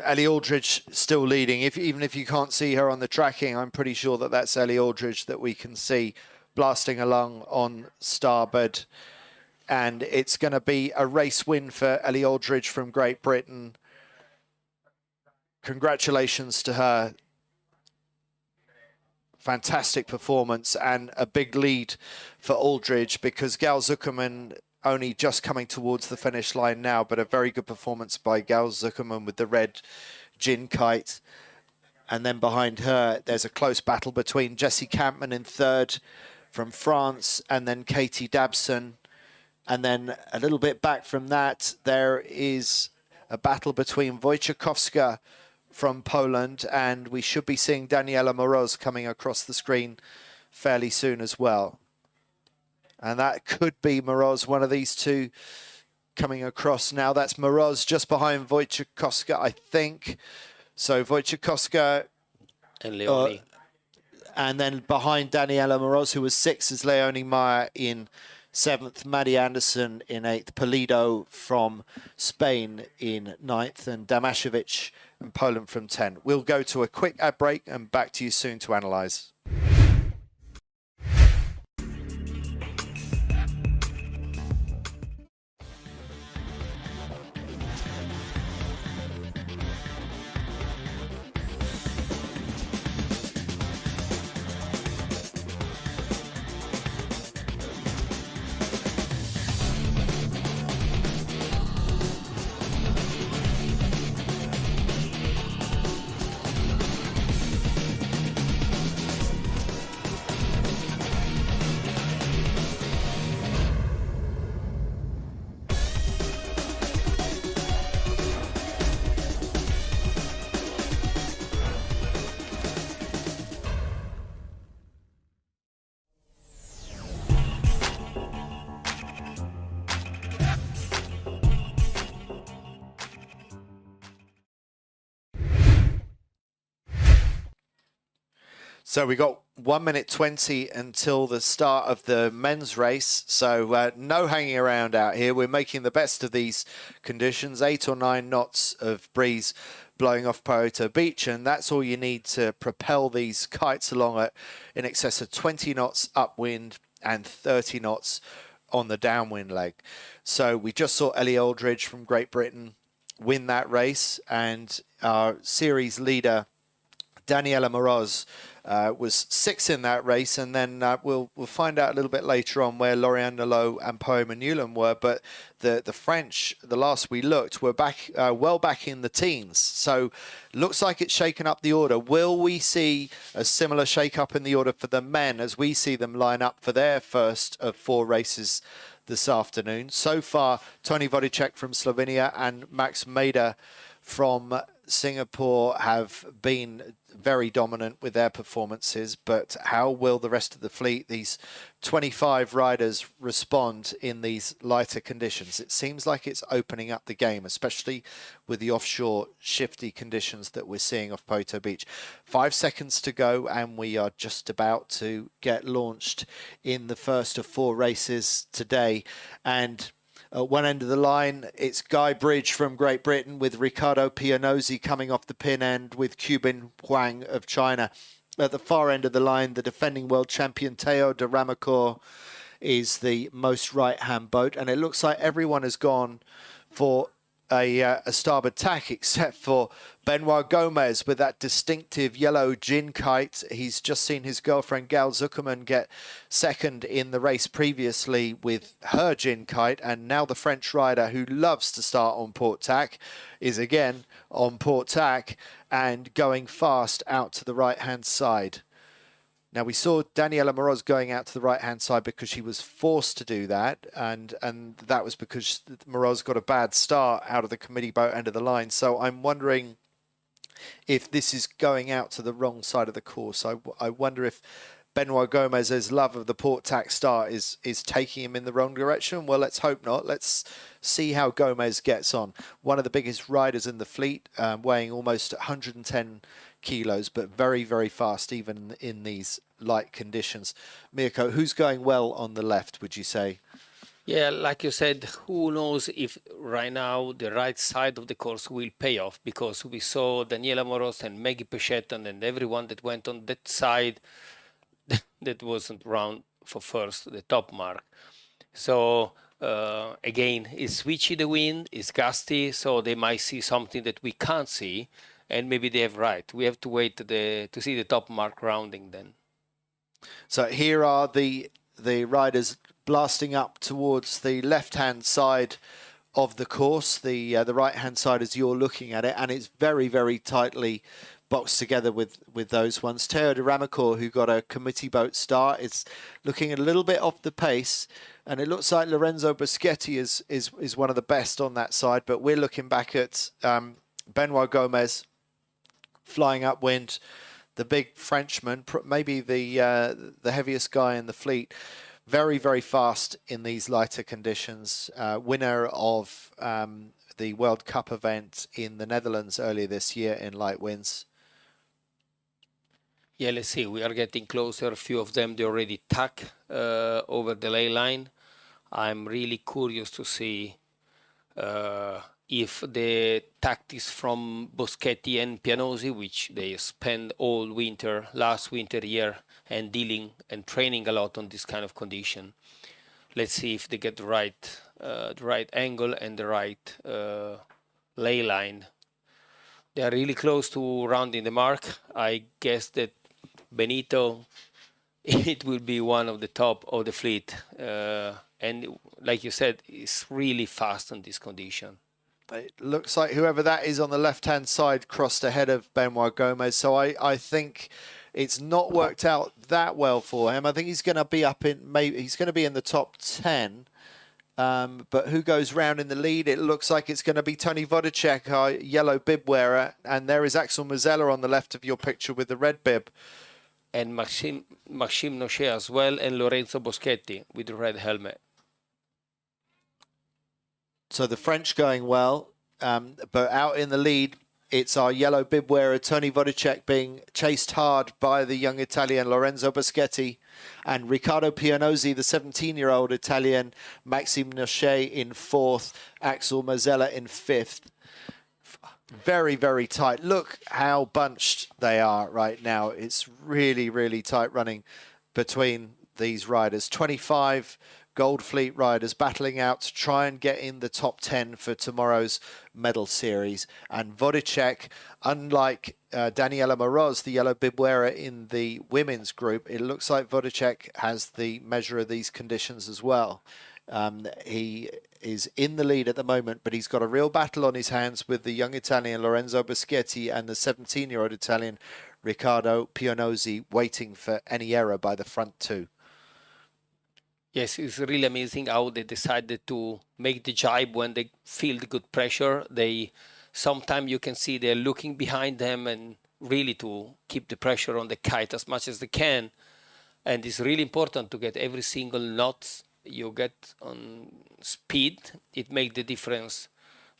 Ellie Aldridge still leading. Even if you can't see her on the tracking, I'm pretty sure that that's Ellie Aldridge that we can see blasting along on starboard. And it's going to be a race win for Ellie Aldridge from Great Britain. Congratulations to her. Fantastic performance and a big lead for Aldridge because Gal Zuckerman only just coming towards the finish line now, but a very good performance by Gal Zuckerman with the red gin kite. And then behind her, there's a close battle between Jessie Campman in third from France and then Katie Dabson. And then a little bit back from that, there is a battle between Wojciechowska from Poland, and we should be seeing Daniela Moroz coming across the screen fairly soon as well. And that could be Moroz, one of these two coming across now. That's Moroz just behind Wojciechowska, I think. So Wojciechowska and Leonie. And then behind Daniela Moroz, who was sixth, is Leonie Meyer in seventh, Maddie Anderson in eighth, Polido from Spain in ninth, and Damasiewicz in Poland from 10. We'll go to a quick ad break and back to you soon to analyse. So we got 1 minute 20 until the start of the men's race. So no hanging around out here. We're making the best of these conditions. 8 or 9 knots of breeze blowing off Pareto Beach. And that's all you need to propel these kites along at in excess of 20 knots upwind and 30 knots on the downwind leg. So we just saw Ellie Aldridge from Great Britain win that race. And our series leader, Daniela Moroz, was sixth in that race, and then we'll find out a little bit later on where Lauriane Nolot and Poe Manulan were. But the French, the last we looked, were back well back in the teens. So looks like it's shaken up the order. Will we see a similar shake up in the order for the men as we see them line up for their first of 4 races this afternoon. So far, Toni Vodicek from Slovenia and Max Mader from Singapore have been very dominant with their performances, but how will the rest of the fleet, these 25 riders, respond in these lighter conditions? It seems like it's opening up the game, especially with the offshore shifty conditions that we're seeing off Poto Beach. 5 seconds to go, and we are just about to get launched in the first of 4 races today. And at one end of the line, it's Guy Bridge from Great Britain with Riccardo Pianozzi coming off the pin end with Qubin Huang of China. At the far end of the line, the defending world champion Teo de Ramacour is the most right-hand boat. And it looks like everyone has gone for a starboard tack except for Benoit Gomez with that distinctive yellow gin kite. He's just seen his girlfriend Gail Zuckerman get second in the race previously with her gin kite, and now the French rider who loves to start on port tack is again on port tack and going fast out to the right-hand side. Now, we saw Daniela Moroz going out to the right-hand side because she was forced to do that, and that was because Moroz got a bad start out of the committee boat end of the line. So I'm wondering if this is going out to the wrong side of the course. I wonder if Benoit Gomez's love of the port tack start is taking him in the wrong direction. Well, let's hope not. Let's see how Gomez gets on. One of the biggest riders in the fleet, weighing almost 110 kilos, but very, very fast, even in these light conditions. Mirko, who's going well on the left, would you say? Yeah, like you said, who knows if right now the right side of the course will pay off, because we saw Daniela Moros and Maggie Pechetton and everyone that went on that side that wasn't round for first, the top mark. So again, it's switchy, the wind, it's gusty, so they might see something that we can't see, and maybe they have right. We have to wait to see the top mark rounding then. So here are the riders blasting up towards the left-hand side of the course. The right-hand side as you're looking at it, and it's very, very tightly boxed together with those ones. Teo de Ramacour, who got a committee boat start, is looking a little bit off the pace, and it looks like Lorenzo Boschetti is one of the best on that side, but we're looking back at Benoit Gomez flying upwind, the big Frenchman, maybe the heaviest guy in the fleet, very, very fast in these lighter conditions, winner of the World Cup event in the Netherlands earlier this year in light winds. Yeah, let's see. We are getting closer. A few of them, they already tack over the ley line. I'm really curious to see if the tactics from Boschetti and Pianozzi, which they spent all winter, last winter year, and dealing and training a lot on this kind of condition. Let's see if they get the right angle and the right ley line. They are really close to rounding the mark. I guess that Benito, it will be one of the top of the fleet. And like you said, it's really fast on this condition. It looks like whoever that is on the left-hand side crossed ahead of Benoit Gomez. So I think it's not worked out that well for him. I think he's going to be he's going to be in the top 10. But who goes round in the lead? It looks like it's going to be Toni Vodicek, our yellow bib wearer. And there is Axel Mozella on the left of your picture with the red bib. And Maxime Nochet as well, and Lorenzo Boschetti with the red helmet. So the French going well, but out in the lead, it's our yellow bib wearer, Toni Vodicek, being chased hard by the young Italian Lorenzo Boschetti, and Riccardo Pianozzi, the 17-year-old Italian, Maxime Nochet in 4th, Axel Mozella in 5th. Very, very tight. Look how bunched they are right now. It's really, really tight running between these riders. 25 Gold Fleet riders battling out to try and get in the top 10 for tomorrow's medal series. And Vodicek, unlike Daniela Moroz, the yellow bib wearer in the women's group, it looks like Vodicek has the measure of these conditions as well. He is in the lead at the moment, but he's got a real battle on his hands with the young Italian Lorenzo Boschetti and the 17-year-old Italian Riccardo Pianozzi waiting for any error by the front two. Yes, it's really amazing how they decided to make the jibe when they feel the good pressure. Sometimes you can see they're looking behind them and really to keep the pressure on the kite as much as they can. And it's really important to get every single knot you get on speed. It makes the difference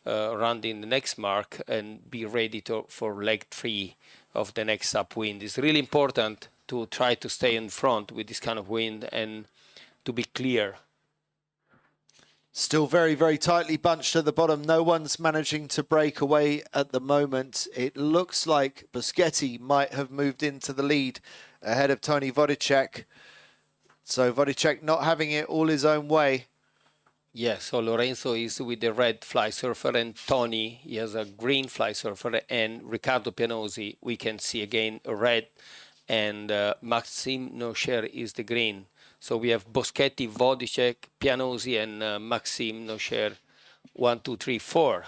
rounding the next mark and be ready for leg 3 of the next upwind. It's really important to try to stay in front with this kind of wind and to be clear. Still very, very tightly bunched at the bottom. No one's managing to break away at the moment. It looks like Boschetti might have moved into the lead ahead of Tony Vodicek. So Vodicek not having it all his own way. Yes, so Lorenzo is with the red fly surfer and Tony, he has a green fly surfer, and Riccardo Pianosi, we can see again a red, and Maxime Nocher is the green. So we have Boschetti, Vodicek, Pianosi, and Maxime Nocher. 1, 2, 3, 4.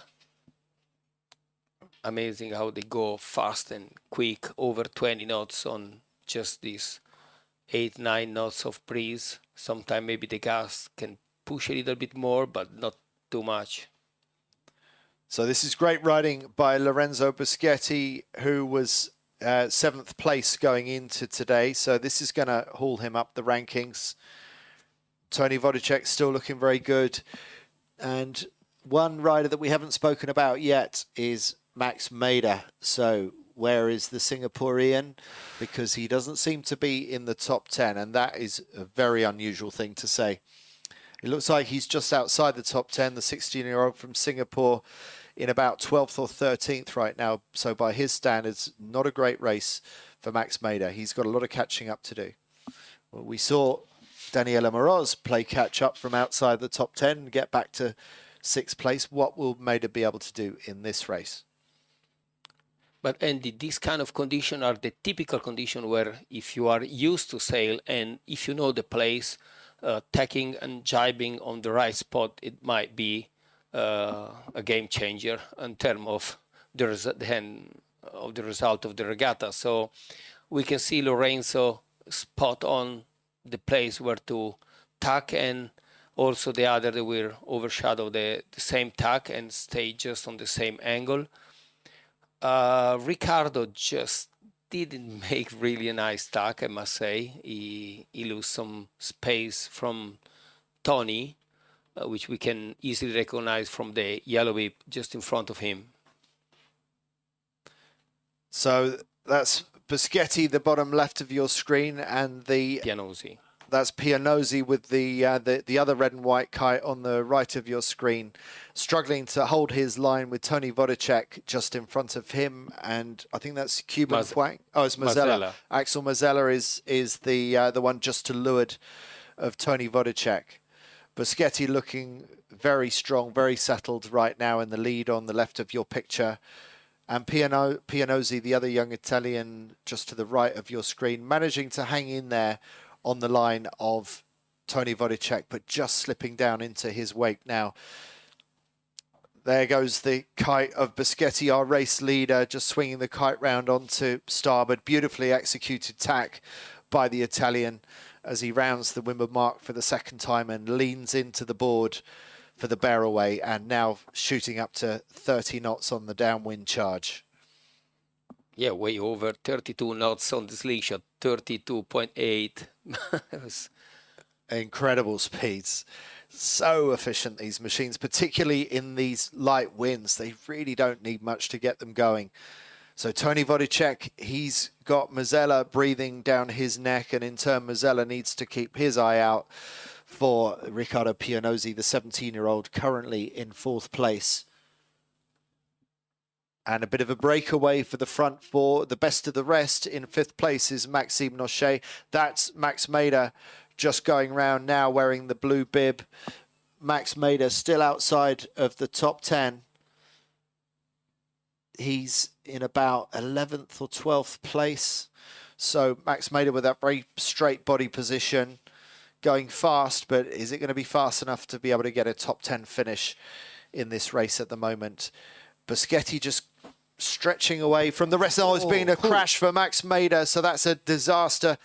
Amazing how they go fast and quick, over 20 knots on just these 8, 9 knots of breeze. Sometimes maybe the gas can push a little bit more, but not too much. So this is great riding by Lorenzo Boschetti, who was 7th place going into today. So this is going to haul him up the rankings. Tony Vodicek still looking very good. And one rider that we haven't spoken about yet is Max Mader. So where is the Singaporean? Because he doesn't seem to be in the top 10. And that is a very unusual thing to say. It looks like he's just outside the top 10, the 16-year-old from Singapore, in about 12th or 13th right now. So by his standards, not a great race for Max Mader. He's got a lot of catching up to do. Well, we saw Daniela Moroz play catch up from outside the top 10 and get back to 6th place. What will Mader be able to do in this race? But Andy, these kind of conditions are the typical condition where if you are used to sail and if you know the place, tacking and jibing on the right spot, it might be a game changer in terms of the result of the regatta. So we can see Lorenzo spot on the place where to tack, and also the other that will overshadow the same tack and stay just on the same angle. Riccardo just didn't make really a nice tack, I must say. He lost some space from Tony, which we can easily recognize from the yellow whip just in front of him. So that's Boschetti, the bottom left of your screen, and the Pianosi. That's Pianosi with the other red and white kite on the right of your screen, struggling to hold his line with Tony Vodicek just in front of him, and I think that's Cuban Huang. Oh, it's Mazzella. Axel Mazzella is the one just to leeward of Tony Vodicek. Boschetti looking very strong, very settled right now in the lead on the left of your picture. And Pianosi, the other young Italian, just to the right of your screen, managing to hang in there on the line of Tony Vodicek, but just slipping down into his wake now. There goes the kite of Boschetti, our race leader, just swinging the kite round onto starboard. Beautifully executed tack by the Italian as he rounds the windward mark for the second time and leans into the board for the bear away, and now shooting up to 30 knots on the downwind charge. Yeah, way over 32 knots on the slingshot, 32.8. Incredible speeds. So efficient, these machines, particularly in these light winds. They really don't need much to get them going. So Tony Vodicek, he's got Mazzella breathing down his neck, and in turn Mazzella needs to keep his eye out for Riccardo Pianosi, the 17-year-old, currently in 4th place. And a bit of a breakaway for the front four. The best of the rest in 5th place is Maxime Nocher. That's Max Mader just going round now wearing the blue bib. Max Mader still outside of the top 10. He's in about 11th or 12th place. So Max Mader with that very straight body position, going fast, but is it going to be fast enough to be able to get a top 10 finish in this race at the moment? Boschetti just stretching away from the rest. Oh, it's been a crash for Max Mader, so that's a disaster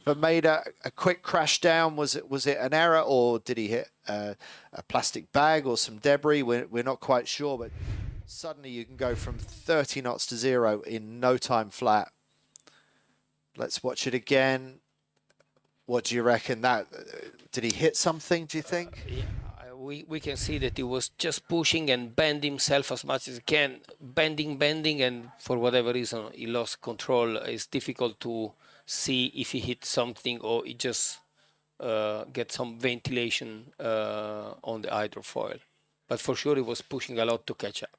for Mader. A quick crash down. Was it an error, or did he hit a plastic bag or some debris? We're not quite sure, but suddenly you can go from 30 knots to 0 in no time flat. Let's watch it again. What do you reckon? That did he hit something, do you think? Yeah, we can see that he was just pushing and bend himself as much as he can, bending, and for whatever reason he lost control. It's difficult to see if he hit something or he just get some ventilation on the hydrofoil. But for sure he was pushing a lot to catch up.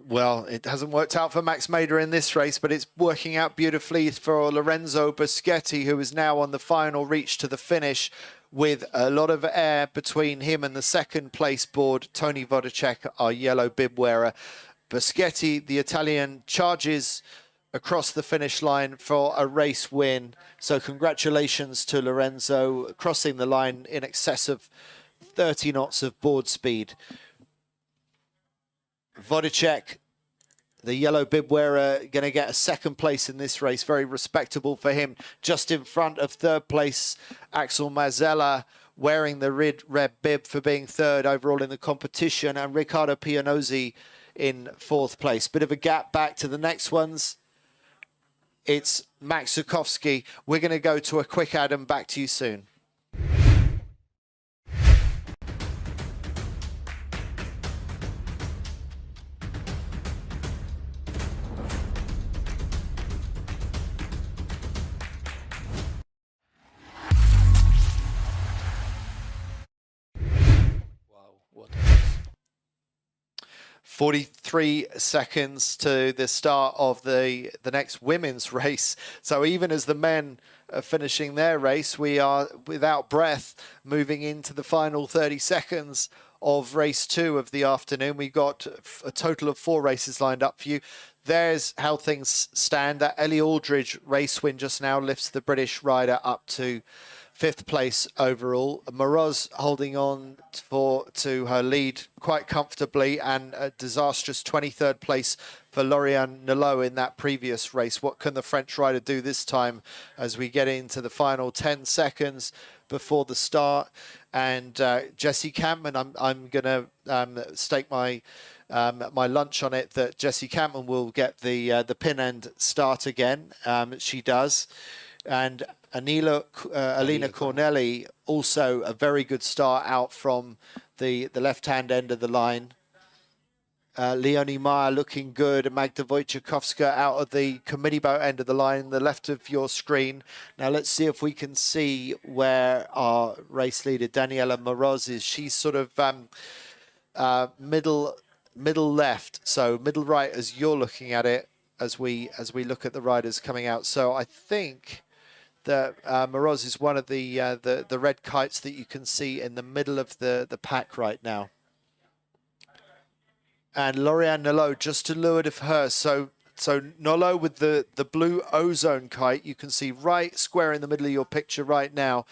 Well, it hasn't worked out for Max Mader in this race, but it's working out beautifully for Lorenzo Boschetti, who is now on the final reach to the finish with a lot of air between him and the second place board, Tony Vodacek, our yellow bib wearer. Boschetti, the Italian, charges across the finish line for a race win. So congratulations to Lorenzo, crossing the line in excess of 30 knots of board speed. Vodacek, the yellow bib wearer, going to get a second place in this race. Very respectable for him. Just in front of third place, Axel Mazzella, wearing the red bib for being third overall in the competition. And Riccardo Pianozzi in fourth place. Bit of a gap back to the next ones. It's Max Zukowski. We're going to go to a quick ad and back to you soon. Wow, what 43 seconds to the start of the next women's race. So even as the men are finishing their race, we are without breath moving into the final 30 seconds of race 2 of the afternoon. We've got a total of 4 races lined up for you. There's how things stand. That Ellie Aldridge race win just now lifts the British rider up to 5th place overall. Moroz holding on to her lead quite comfortably, and a disastrous 23rd place for Lauriane Nelot in that previous race. What can the French rider do this time as we get into the final 10 seconds before the start? And Jessie Campman, I'm going to stake my lunch on it that Jessie Campman will get the pin end start again. She does. And Alina Corneli, also a very good start out from the left-hand end of the line. Leonie Meyer looking good. Magda Wojciechowska out of the committee boat end of the line, the left of your screen. Now let's see if we can see where our race leader, Daniela Moroz, is. She's sort of middle left, so middle right as you're looking at it as we look at the riders coming out. So I think that Moroz is one of the red kites that you can see in the middle of the pack right now. And Lauriane Nelot just to leeward of her. So Nelot with the blue ozone kite, you can see right square in the middle of your picture right now.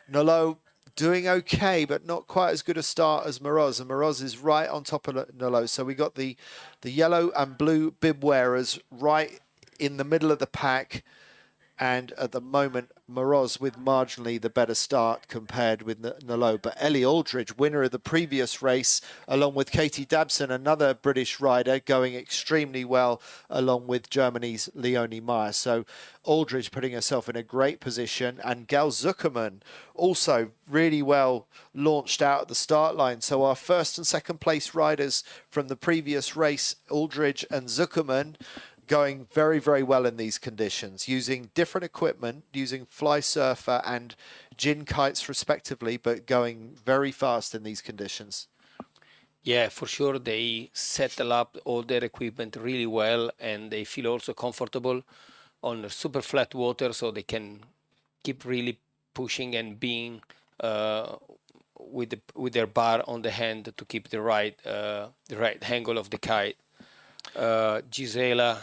Nelot doing okay, but not quite as good a start as Moroz. And Moroz is right on top of Nelot. So we got the yellow and blue bib wearers right in the middle of the pack. And at the moment, Moroz with marginally the better start compared with Nelot. But Ellie Aldridge, winner of the previous race, along with Katie Dabson, another British rider, going extremely well, along with Germany's Leonie Meyer. So Aldridge putting herself in a great position. And Gail Zuckerman also really well launched out at the start line. So our first and second place riders from the previous race, Aldridge and Zuckerman, going very, very well in these conditions, using different equipment, using Fly Surfer and Gin kites respectively, but going very fast in these conditions. Yeah, for sure. They settle up all their equipment really well, and they feel also comfortable on super flat water, so they can keep really pushing and being with their bar on the hand to keep the right angle of the kite. Gisela,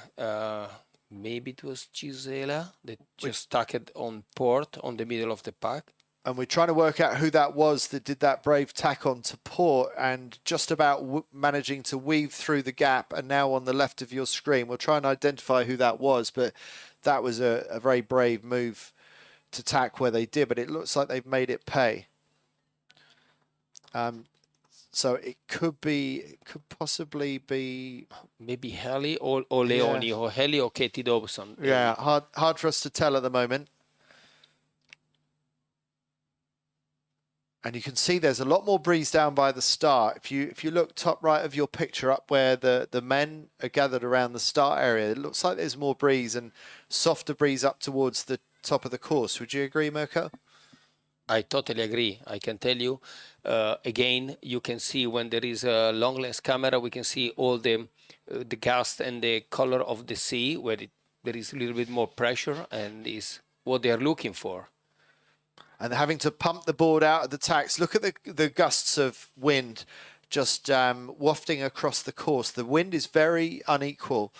maybe it was Gisela that just stuck it on port on the middle of the pack. And we're trying to work out who that was that did that brave tack on to port and just about managing to weave through the gap. And now on the left of your screen, we'll try and identify who that was. But that was a very brave move to tack where they did. But it looks like they've made it pay. So it could possibly be maybe Heli or Leoni, or Heli or Katie Dobson. Yeah, hard for us to tell at the moment. And you can see there's a lot more breeze down by the start. If you look top right of your picture, up where the men are gathered around the start area, it looks like there's more breeze and softer breeze up towards the top of the course. Would you agree, Mirko? I totally agree. I can tell you, again, you can see when there is a long lens camera, we can see all the gust and the color of the sea, where there is a little bit more pressure, and is what they are looking for. And having to pump the board out of the tacks. Look at the gusts of wind just wafting across the course. The wind is very unequal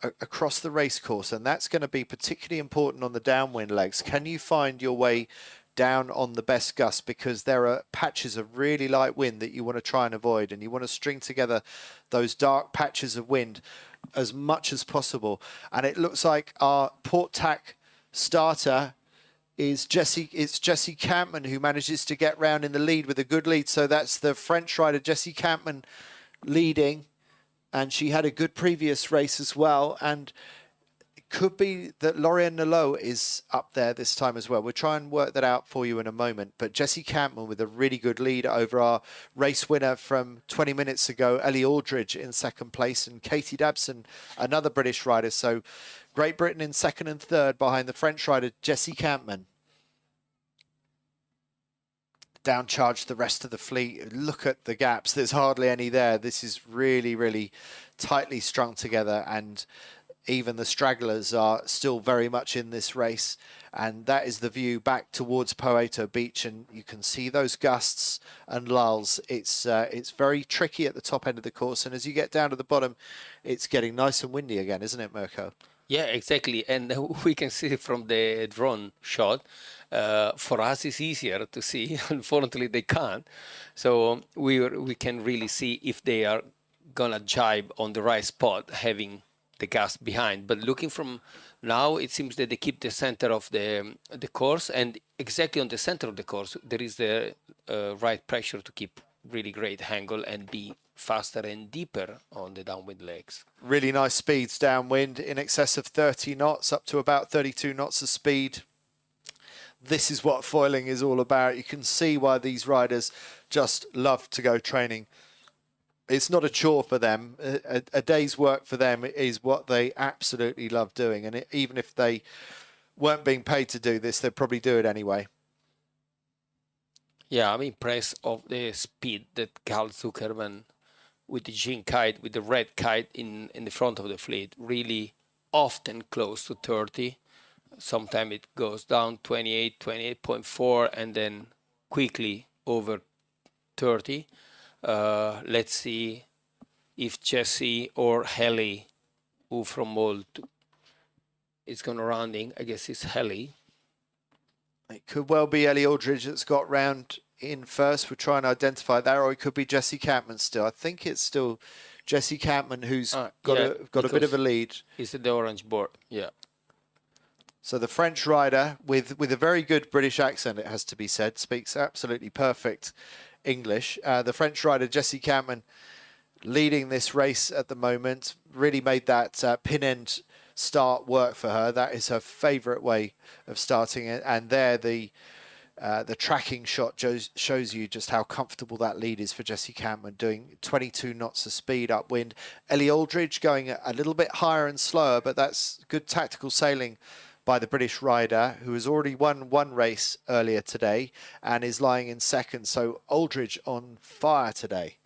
across the race course, and that's going to be particularly important on the downwind legs. Can you find your way down on the best gust? Because there are patches of really light wind that you want to try and avoid, and you want to string together those dark patches of wind as much as possible. And it looks like our port tack starter is Jessie Campman, who manages to get round in the lead with a good lead. So that's the French rider Jessie Campman leading, and she had a good previous race as well. And it could be that Lauriane Nalot is up there this time as well. We'll try and work that out for you in a moment. But Jessie Campman with a really good lead over our race winner from 20 minutes ago, Ellie Aldridge, in second place, and Katie Dabson, another British rider. So Great Britain in second and third behind the French rider Jessie Campman. Downcharged the rest of the fleet. Look at the gaps. There's hardly any there. This is really, really tightly strung together, and even the stragglers are still very much in this race. And that is the view back towards Poeto Beach, and you can see those gusts and lulls. It's very tricky at the top end of the course, and as you get down to the bottom, it's getting nice and windy again, isn't it, Mirko? Yeah, exactly. And we can see from the drone shot. For us, it's easier to see. Unfortunately, they can't. So we can really see if they are gonna jibe on the right spot, having the gust behind. But looking from now, it seems that they keep the center of the course, and exactly on the center of the course, there is the right pressure to keep really great angle and be faster and deeper on the downwind legs. Really nice speeds downwind, in excess of 30 knots, up to about 32 knots of speed. This is what foiling is all about. You can see why these riders just love to go training. It's not a chore for them. A day's work for them is what they absolutely love doing. And even if they weren't being paid to do this, they'd probably do it anyway. Yeah, I'm impressed of the speed that Carl Zuckerman with the Jean Kite, with the red kite in the front of the fleet, really often close to 30. Sometimes it goes down 28, 28.4, and then quickly over 30. Let's see if Jessie or Heli, who from old, is going to rounding. I guess it's Heli. It could well be Ellie Aldridge that's got round in first. We're trying to identify that, or it could be Jessie Campman still. I think it's still Jessie Campman who's got a bit of a lead. He's at the orange board, yeah. So the French rider with a very good British accent, it has to be said, speaks absolutely perfect English. The French rider Jessie Campman leading this race at the moment, really made that pin end start work for her. That is her favourite way of starting it. And there the tracking shot shows you just how comfortable that lead is for Jessie Campman, doing 22 knots of speed upwind. Ellie Aldridge going a little bit higher and slower, but that's good tactical sailing by the British rider, who has already won one race earlier today and is lying in second. So Aldridge on fire today.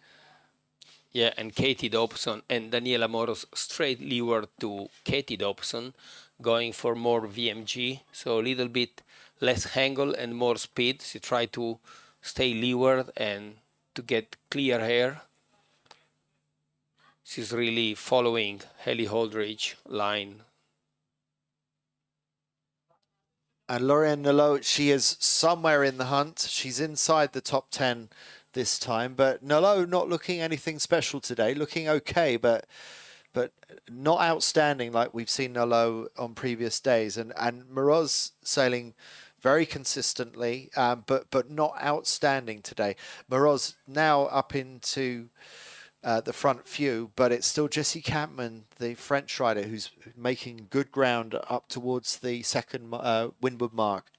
Yeah, and Katie Dobson and Daniela Moros straight leeward to Katie Dobson, going for more VMG, so a little bit less angle and more speed. She tried to stay leeward and to get clear air. She's really following Ellie Aldridge line. And Lauriane Nolot, she is somewhere in the hunt. She's inside the top 10 this time, but Nolot not looking anything special today, looking okay, but not outstanding like we've seen Nolot on previous days. And Moroz sailing very consistently, but not outstanding today. Moroz now up into the front few, but it's still Jessie Campman, the French rider, who's making good ground up towards the second windward mark.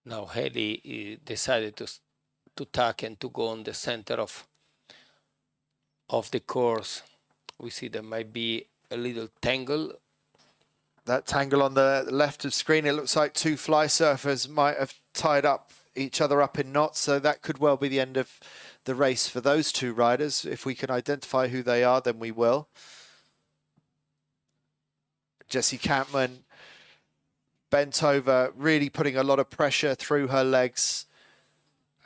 Now Haley decided to tack and to go on the center of the course. We see there might be a little tangle. That tangle on the left of screen, it looks like two fly surfers might have tied up each other up in knots, so that could well be the end of the race for those two riders. If we can identify who they are, then we will. Jessie Campman bent over, really putting a lot of pressure through her legs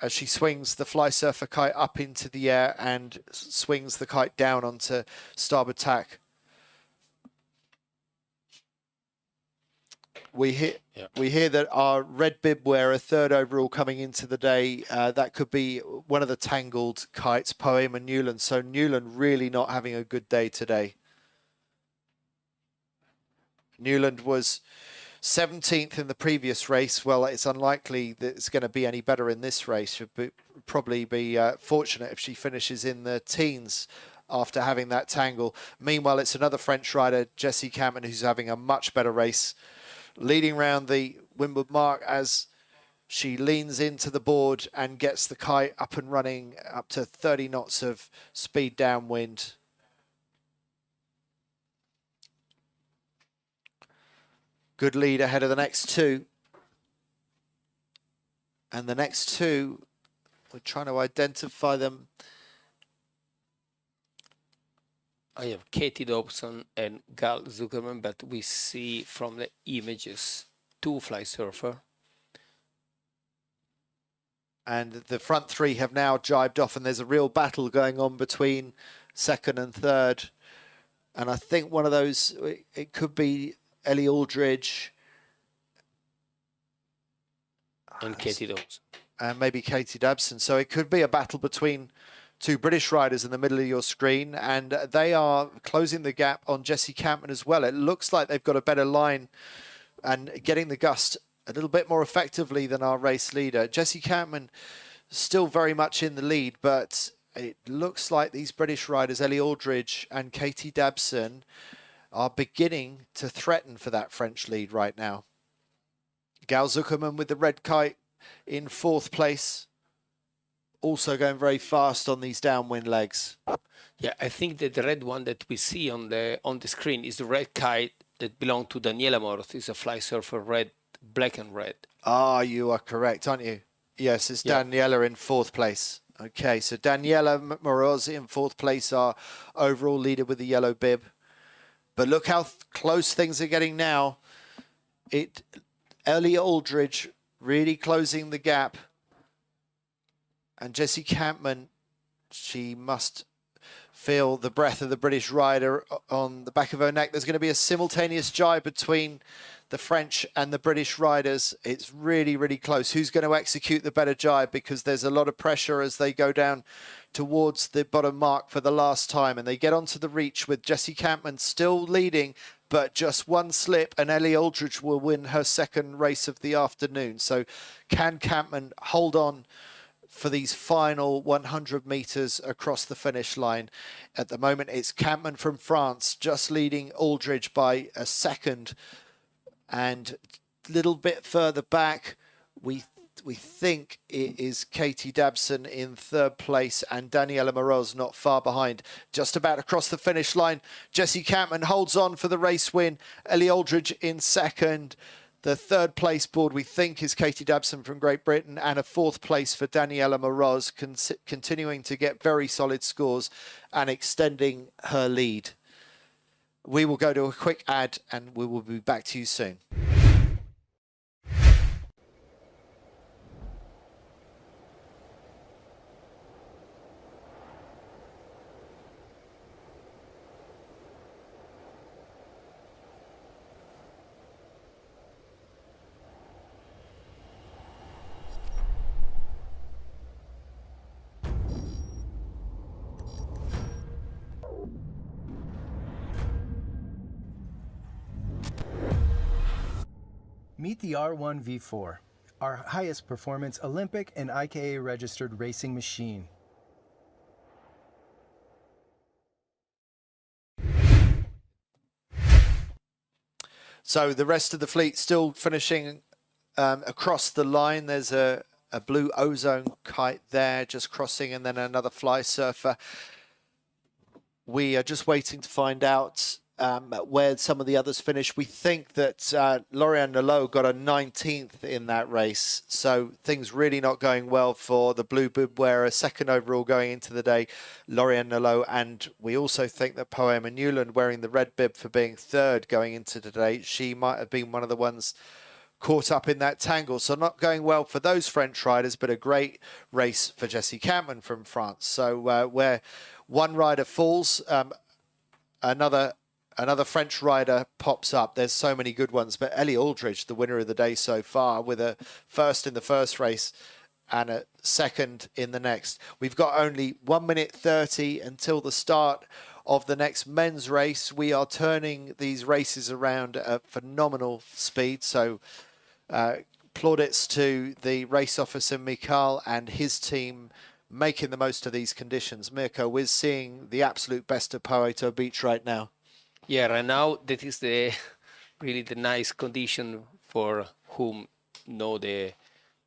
as she swings the fly surfer kite up into the air and swings the kite down onto starboard tack. We hear that our red bib wearer, third overall coming into the day, that could be one of the tangled kites, Poem and Newland. So Newland really not having a good day today. Newland was 17th in the previous race. Well, it's unlikely that it's going to be any better in this race. She'll probably be fortunate if she finishes in the teens after having that tangle. Meanwhile, it's another French rider, Jessie Campman, who's having a much better race, leading round the windward mark as she leans into the board and gets the kite up and running up to 30 knots of speed downwind. Good lead ahead of the next two. And the next two, we're trying to identify them. I have Katie Dobson and Gal Zuckerman, but we see from the images two fly surfer. And the front three have now jibed off, and there's a real battle going on between second and third. And I think one of those, it could be Ellie Aldridge. And Katie Dobson. And maybe Katie Dobson. So it could be a battle between two British riders in the middle of your screen, and they are closing the gap on Jessie Campman as well. It looks like they've got a better line and getting the gust a little bit more effectively than our race leader. Jessie Campman still very much in the lead, but it looks like these British riders, Ellie Aldridge and Katie Dobson, are beginning to threaten for that French lead right now. Gal Zuckerman with the red kite in fourth place, also going very fast on these downwind legs. Yeah, I think that the red one that we see on the screen is the red kite that belonged to Daniela Moros. It's a fly surfer, red, black and red. Ah, you are correct, aren't you? Yes, it's Daniela in fourth place. Okay, so Daniela Moros in fourth place, our overall leader with the yellow bib. But look how close things are getting now. Ellie Aldridge really closing the gap. And Jessie Campman, she must feel the breath of the British rider on the back of her neck. There's going to be a simultaneous jibe between the French and the British riders. It's really, really close. Who's going to execute the better jibe? Because there's a lot of pressure as they go down towards the bottom mark for the last time. And they get onto the reach with Jessie Campman still leading, but just one slip and Ellie Aldridge will win her second race of the afternoon. So can Campman hold on for these final 100 meters across the finish line? At the moment, it's Campman from France just leading Aldridge by a second. And a little bit further back, we think it is Katie Dobson in third place and Daniela Moros not far behind. Just about across the finish line, Jessie Campman holds on for the race win. Ellie Aldridge in second. The third place board we think is Katie Dobson from Great Britain, and a fourth place for Daniela Moros, continuing to get very solid scores and extending her lead. We will go to a quick ad and we will be back to you soon. Meet the R1 V4, our highest performance Olympic and IKA registered racing machine. So the rest of the fleet still finishing across the line. There's a blue ozone kite there just crossing, and then another fly surfer. We are just waiting to find out where some of the others finish. We think that Laurent Nolot got a 19th in that race, so things really not going well for the blue bib wearer, second overall going into the day, Laurent Nolot. And we also think that Poema Newland, wearing the red bib for being third going into today, she might have been one of the ones caught up in that tangle. So not going well for those French riders, but a great race for Jessie Campman from France. So where one rider falls, another French rider pops up. There's so many good ones, but Ellie Aldridge, the winner of the day so far, with a first in the first race and a second in the next. We've got only 1 minute 30 until the start of the next men's race. We are turning these races around at phenomenal speed. So plaudits to the race officer Mikhail and his team making the most of these conditions. Mirko, we're seeing the absolute best of Poeto Beach right now. Yeah, right now that is the really the nice condition for whom know the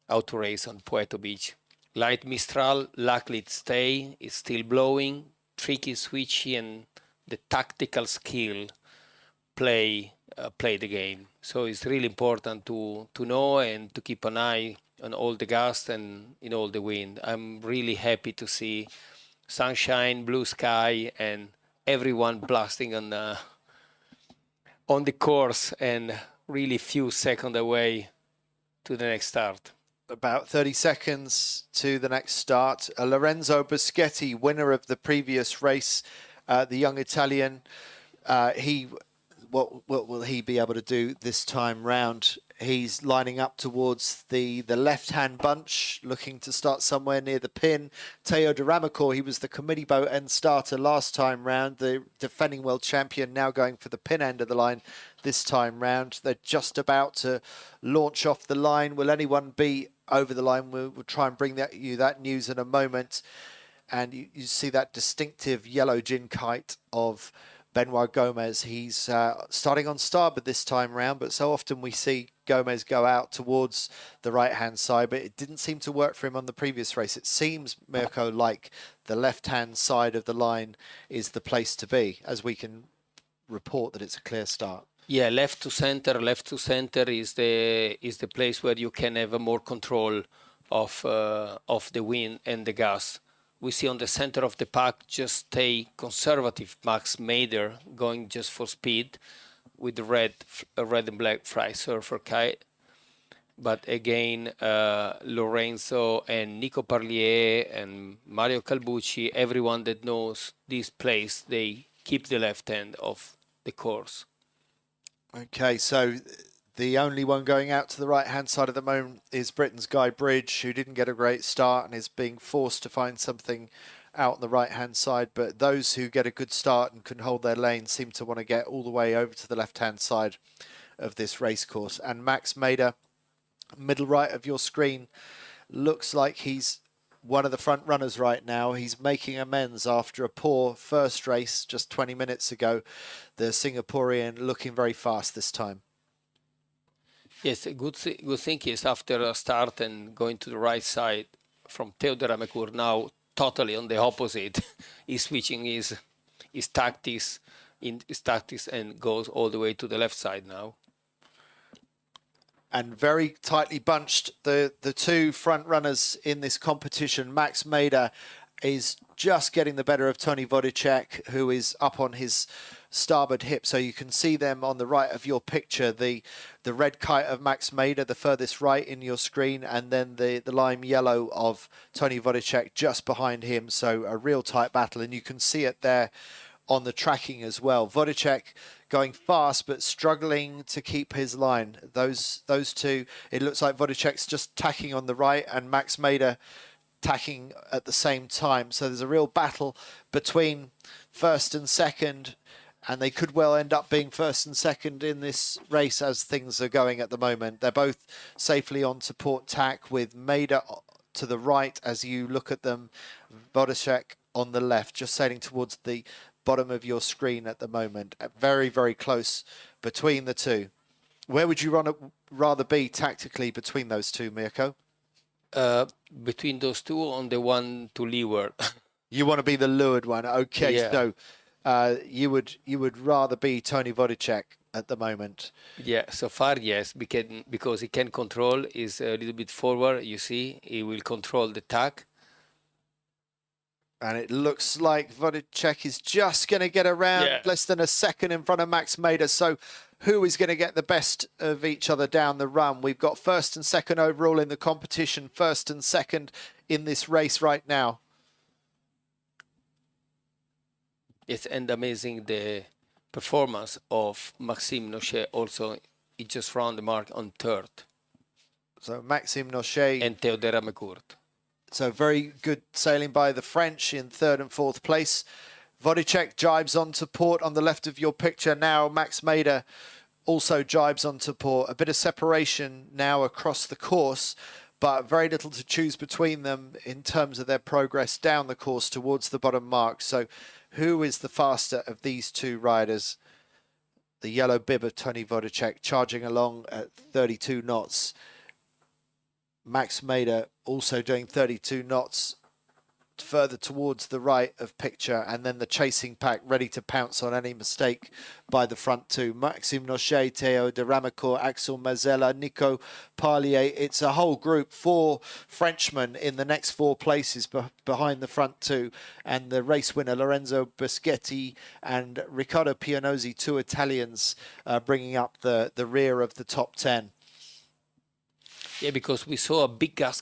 auto race on Poeto Beach. Light Mistral, luckily it stay, it's still blowing, tricky, switchy, and the tactical skill play the game. So it's really important to know and to keep an eye on all the gust and in all the wind. I'm really happy to see sunshine, blue sky, and everyone blasting on the course, and really few seconds away to the next start. About 30 seconds to the next start. Lorenzo Boschetti, winner of the previous race, the young Italian. What will he be able to do this time round? He's lining up towards the left-hand bunch, looking to start somewhere near the pin. Teo de Ramacour, he was the committee boat end starter last time round. The defending world champion now going for the pin end of the line this time round. They're just about to launch off the line. Will anyone be over the line? We'll try and bring you that news in a moment. And you see that distinctive yellow gin kite of Benoit Gomez. He's starting on starboard this time round, but so often we see Gomez go out towards the right-hand side, but it didn't seem to work for him on the previous race. It seems, Mirko, like the left-hand side of the line is the place to be, as we can report that it's a clear start. Yeah, left to center is the place where you can have more control of the wind and the gust. We see on the center of the pack just stay conservative Max Mader going just for speed with the red and black fly surfer kite. But again, Lorenzo and Nico Parlier and Mario Calbucci, everyone that knows this place, they keep the left end of the course. Okay, so the only one going out to the right-hand side at the moment is Britain's Guy Bridge, who didn't get a great start and is being forced to find something out on the right-hand side. But those who get a good start and can hold their lane seem to want to get all the way over to the left-hand side of this race course. And Max Mader, middle right of your screen, looks like he's one of the front runners right now. He's making amends after a poor first race just 20 minutes ago. The Singaporean looking very fast this time. Yes, a good thing is after a start and going to the right side from Teo de Ramacour, now totally on the opposite. He's switching his tactics and goes all the way to the left side now. And very tightly bunched, the two front runners in this competition. Max Mader is just getting the better of Tony Vodicek, who is up on his starboard hip. So you can see them on the right of your picture, the red kite of Max Mader, the furthest right in your screen, and then the lime yellow of Tony Vodicek just behind him. So a real tight battle, and you can see it there on the tracking as well. Vodicek going fast but struggling to keep his line. Those two, it looks like Vodicek's just tacking on the right and Max Mader tacking at the same time. So there's a real battle between first and second, and they could well end up being first and second in this race as things are going at the moment. They're both safely onto port tack with Maida to the right as you look at them, Vodicek on the left, just sailing towards the bottom of your screen at the moment. Very, very close between the two. Where would you rather be tactically between those two, Mirko? Between those two, on the one to leeward. You want to be the lured one, okay? Yeah. So you would rather be Tony Vodicek at the moment. Yeah, so far yes, because he can control. Is a little bit forward. You see, he will control the tack. And it looks like Vodicek is just going to get around less than a second in front of Max Maida. So who is going to get the best of each other down the run? We've got first and second overall in the competition, first and second in this race right now. It's and amazing the performance of Maxime Nochet. Also, he just round the mark on third. So Maxime Nochet and Théodore Ramecourt. So very good sailing by the French in third and fourth place. Vodicek jibes onto port on the left of your picture now. Max Maida also jibes onto port. A bit of separation now across the course, but very little to choose between them in terms of their progress down the course towards the bottom mark. So who is the faster of these two riders? The yellow bib of Tony Vodicek charging along at 32 knots. Max Maida also doing 32 knots further towards the right of picture, and then the chasing pack ready to pounce on any mistake by the front two. Maxime Nochet, Théo de Ramecourt, Axel Mazella, Nico Parlier. It's a whole group, 4 Frenchmen in the next 4 places behind the front two, and the race winner Lorenzo Boschetti and Riccardo Pianozzi, 2 Italians, bringing up the rear of the top 10. Yeah, because we saw a big gas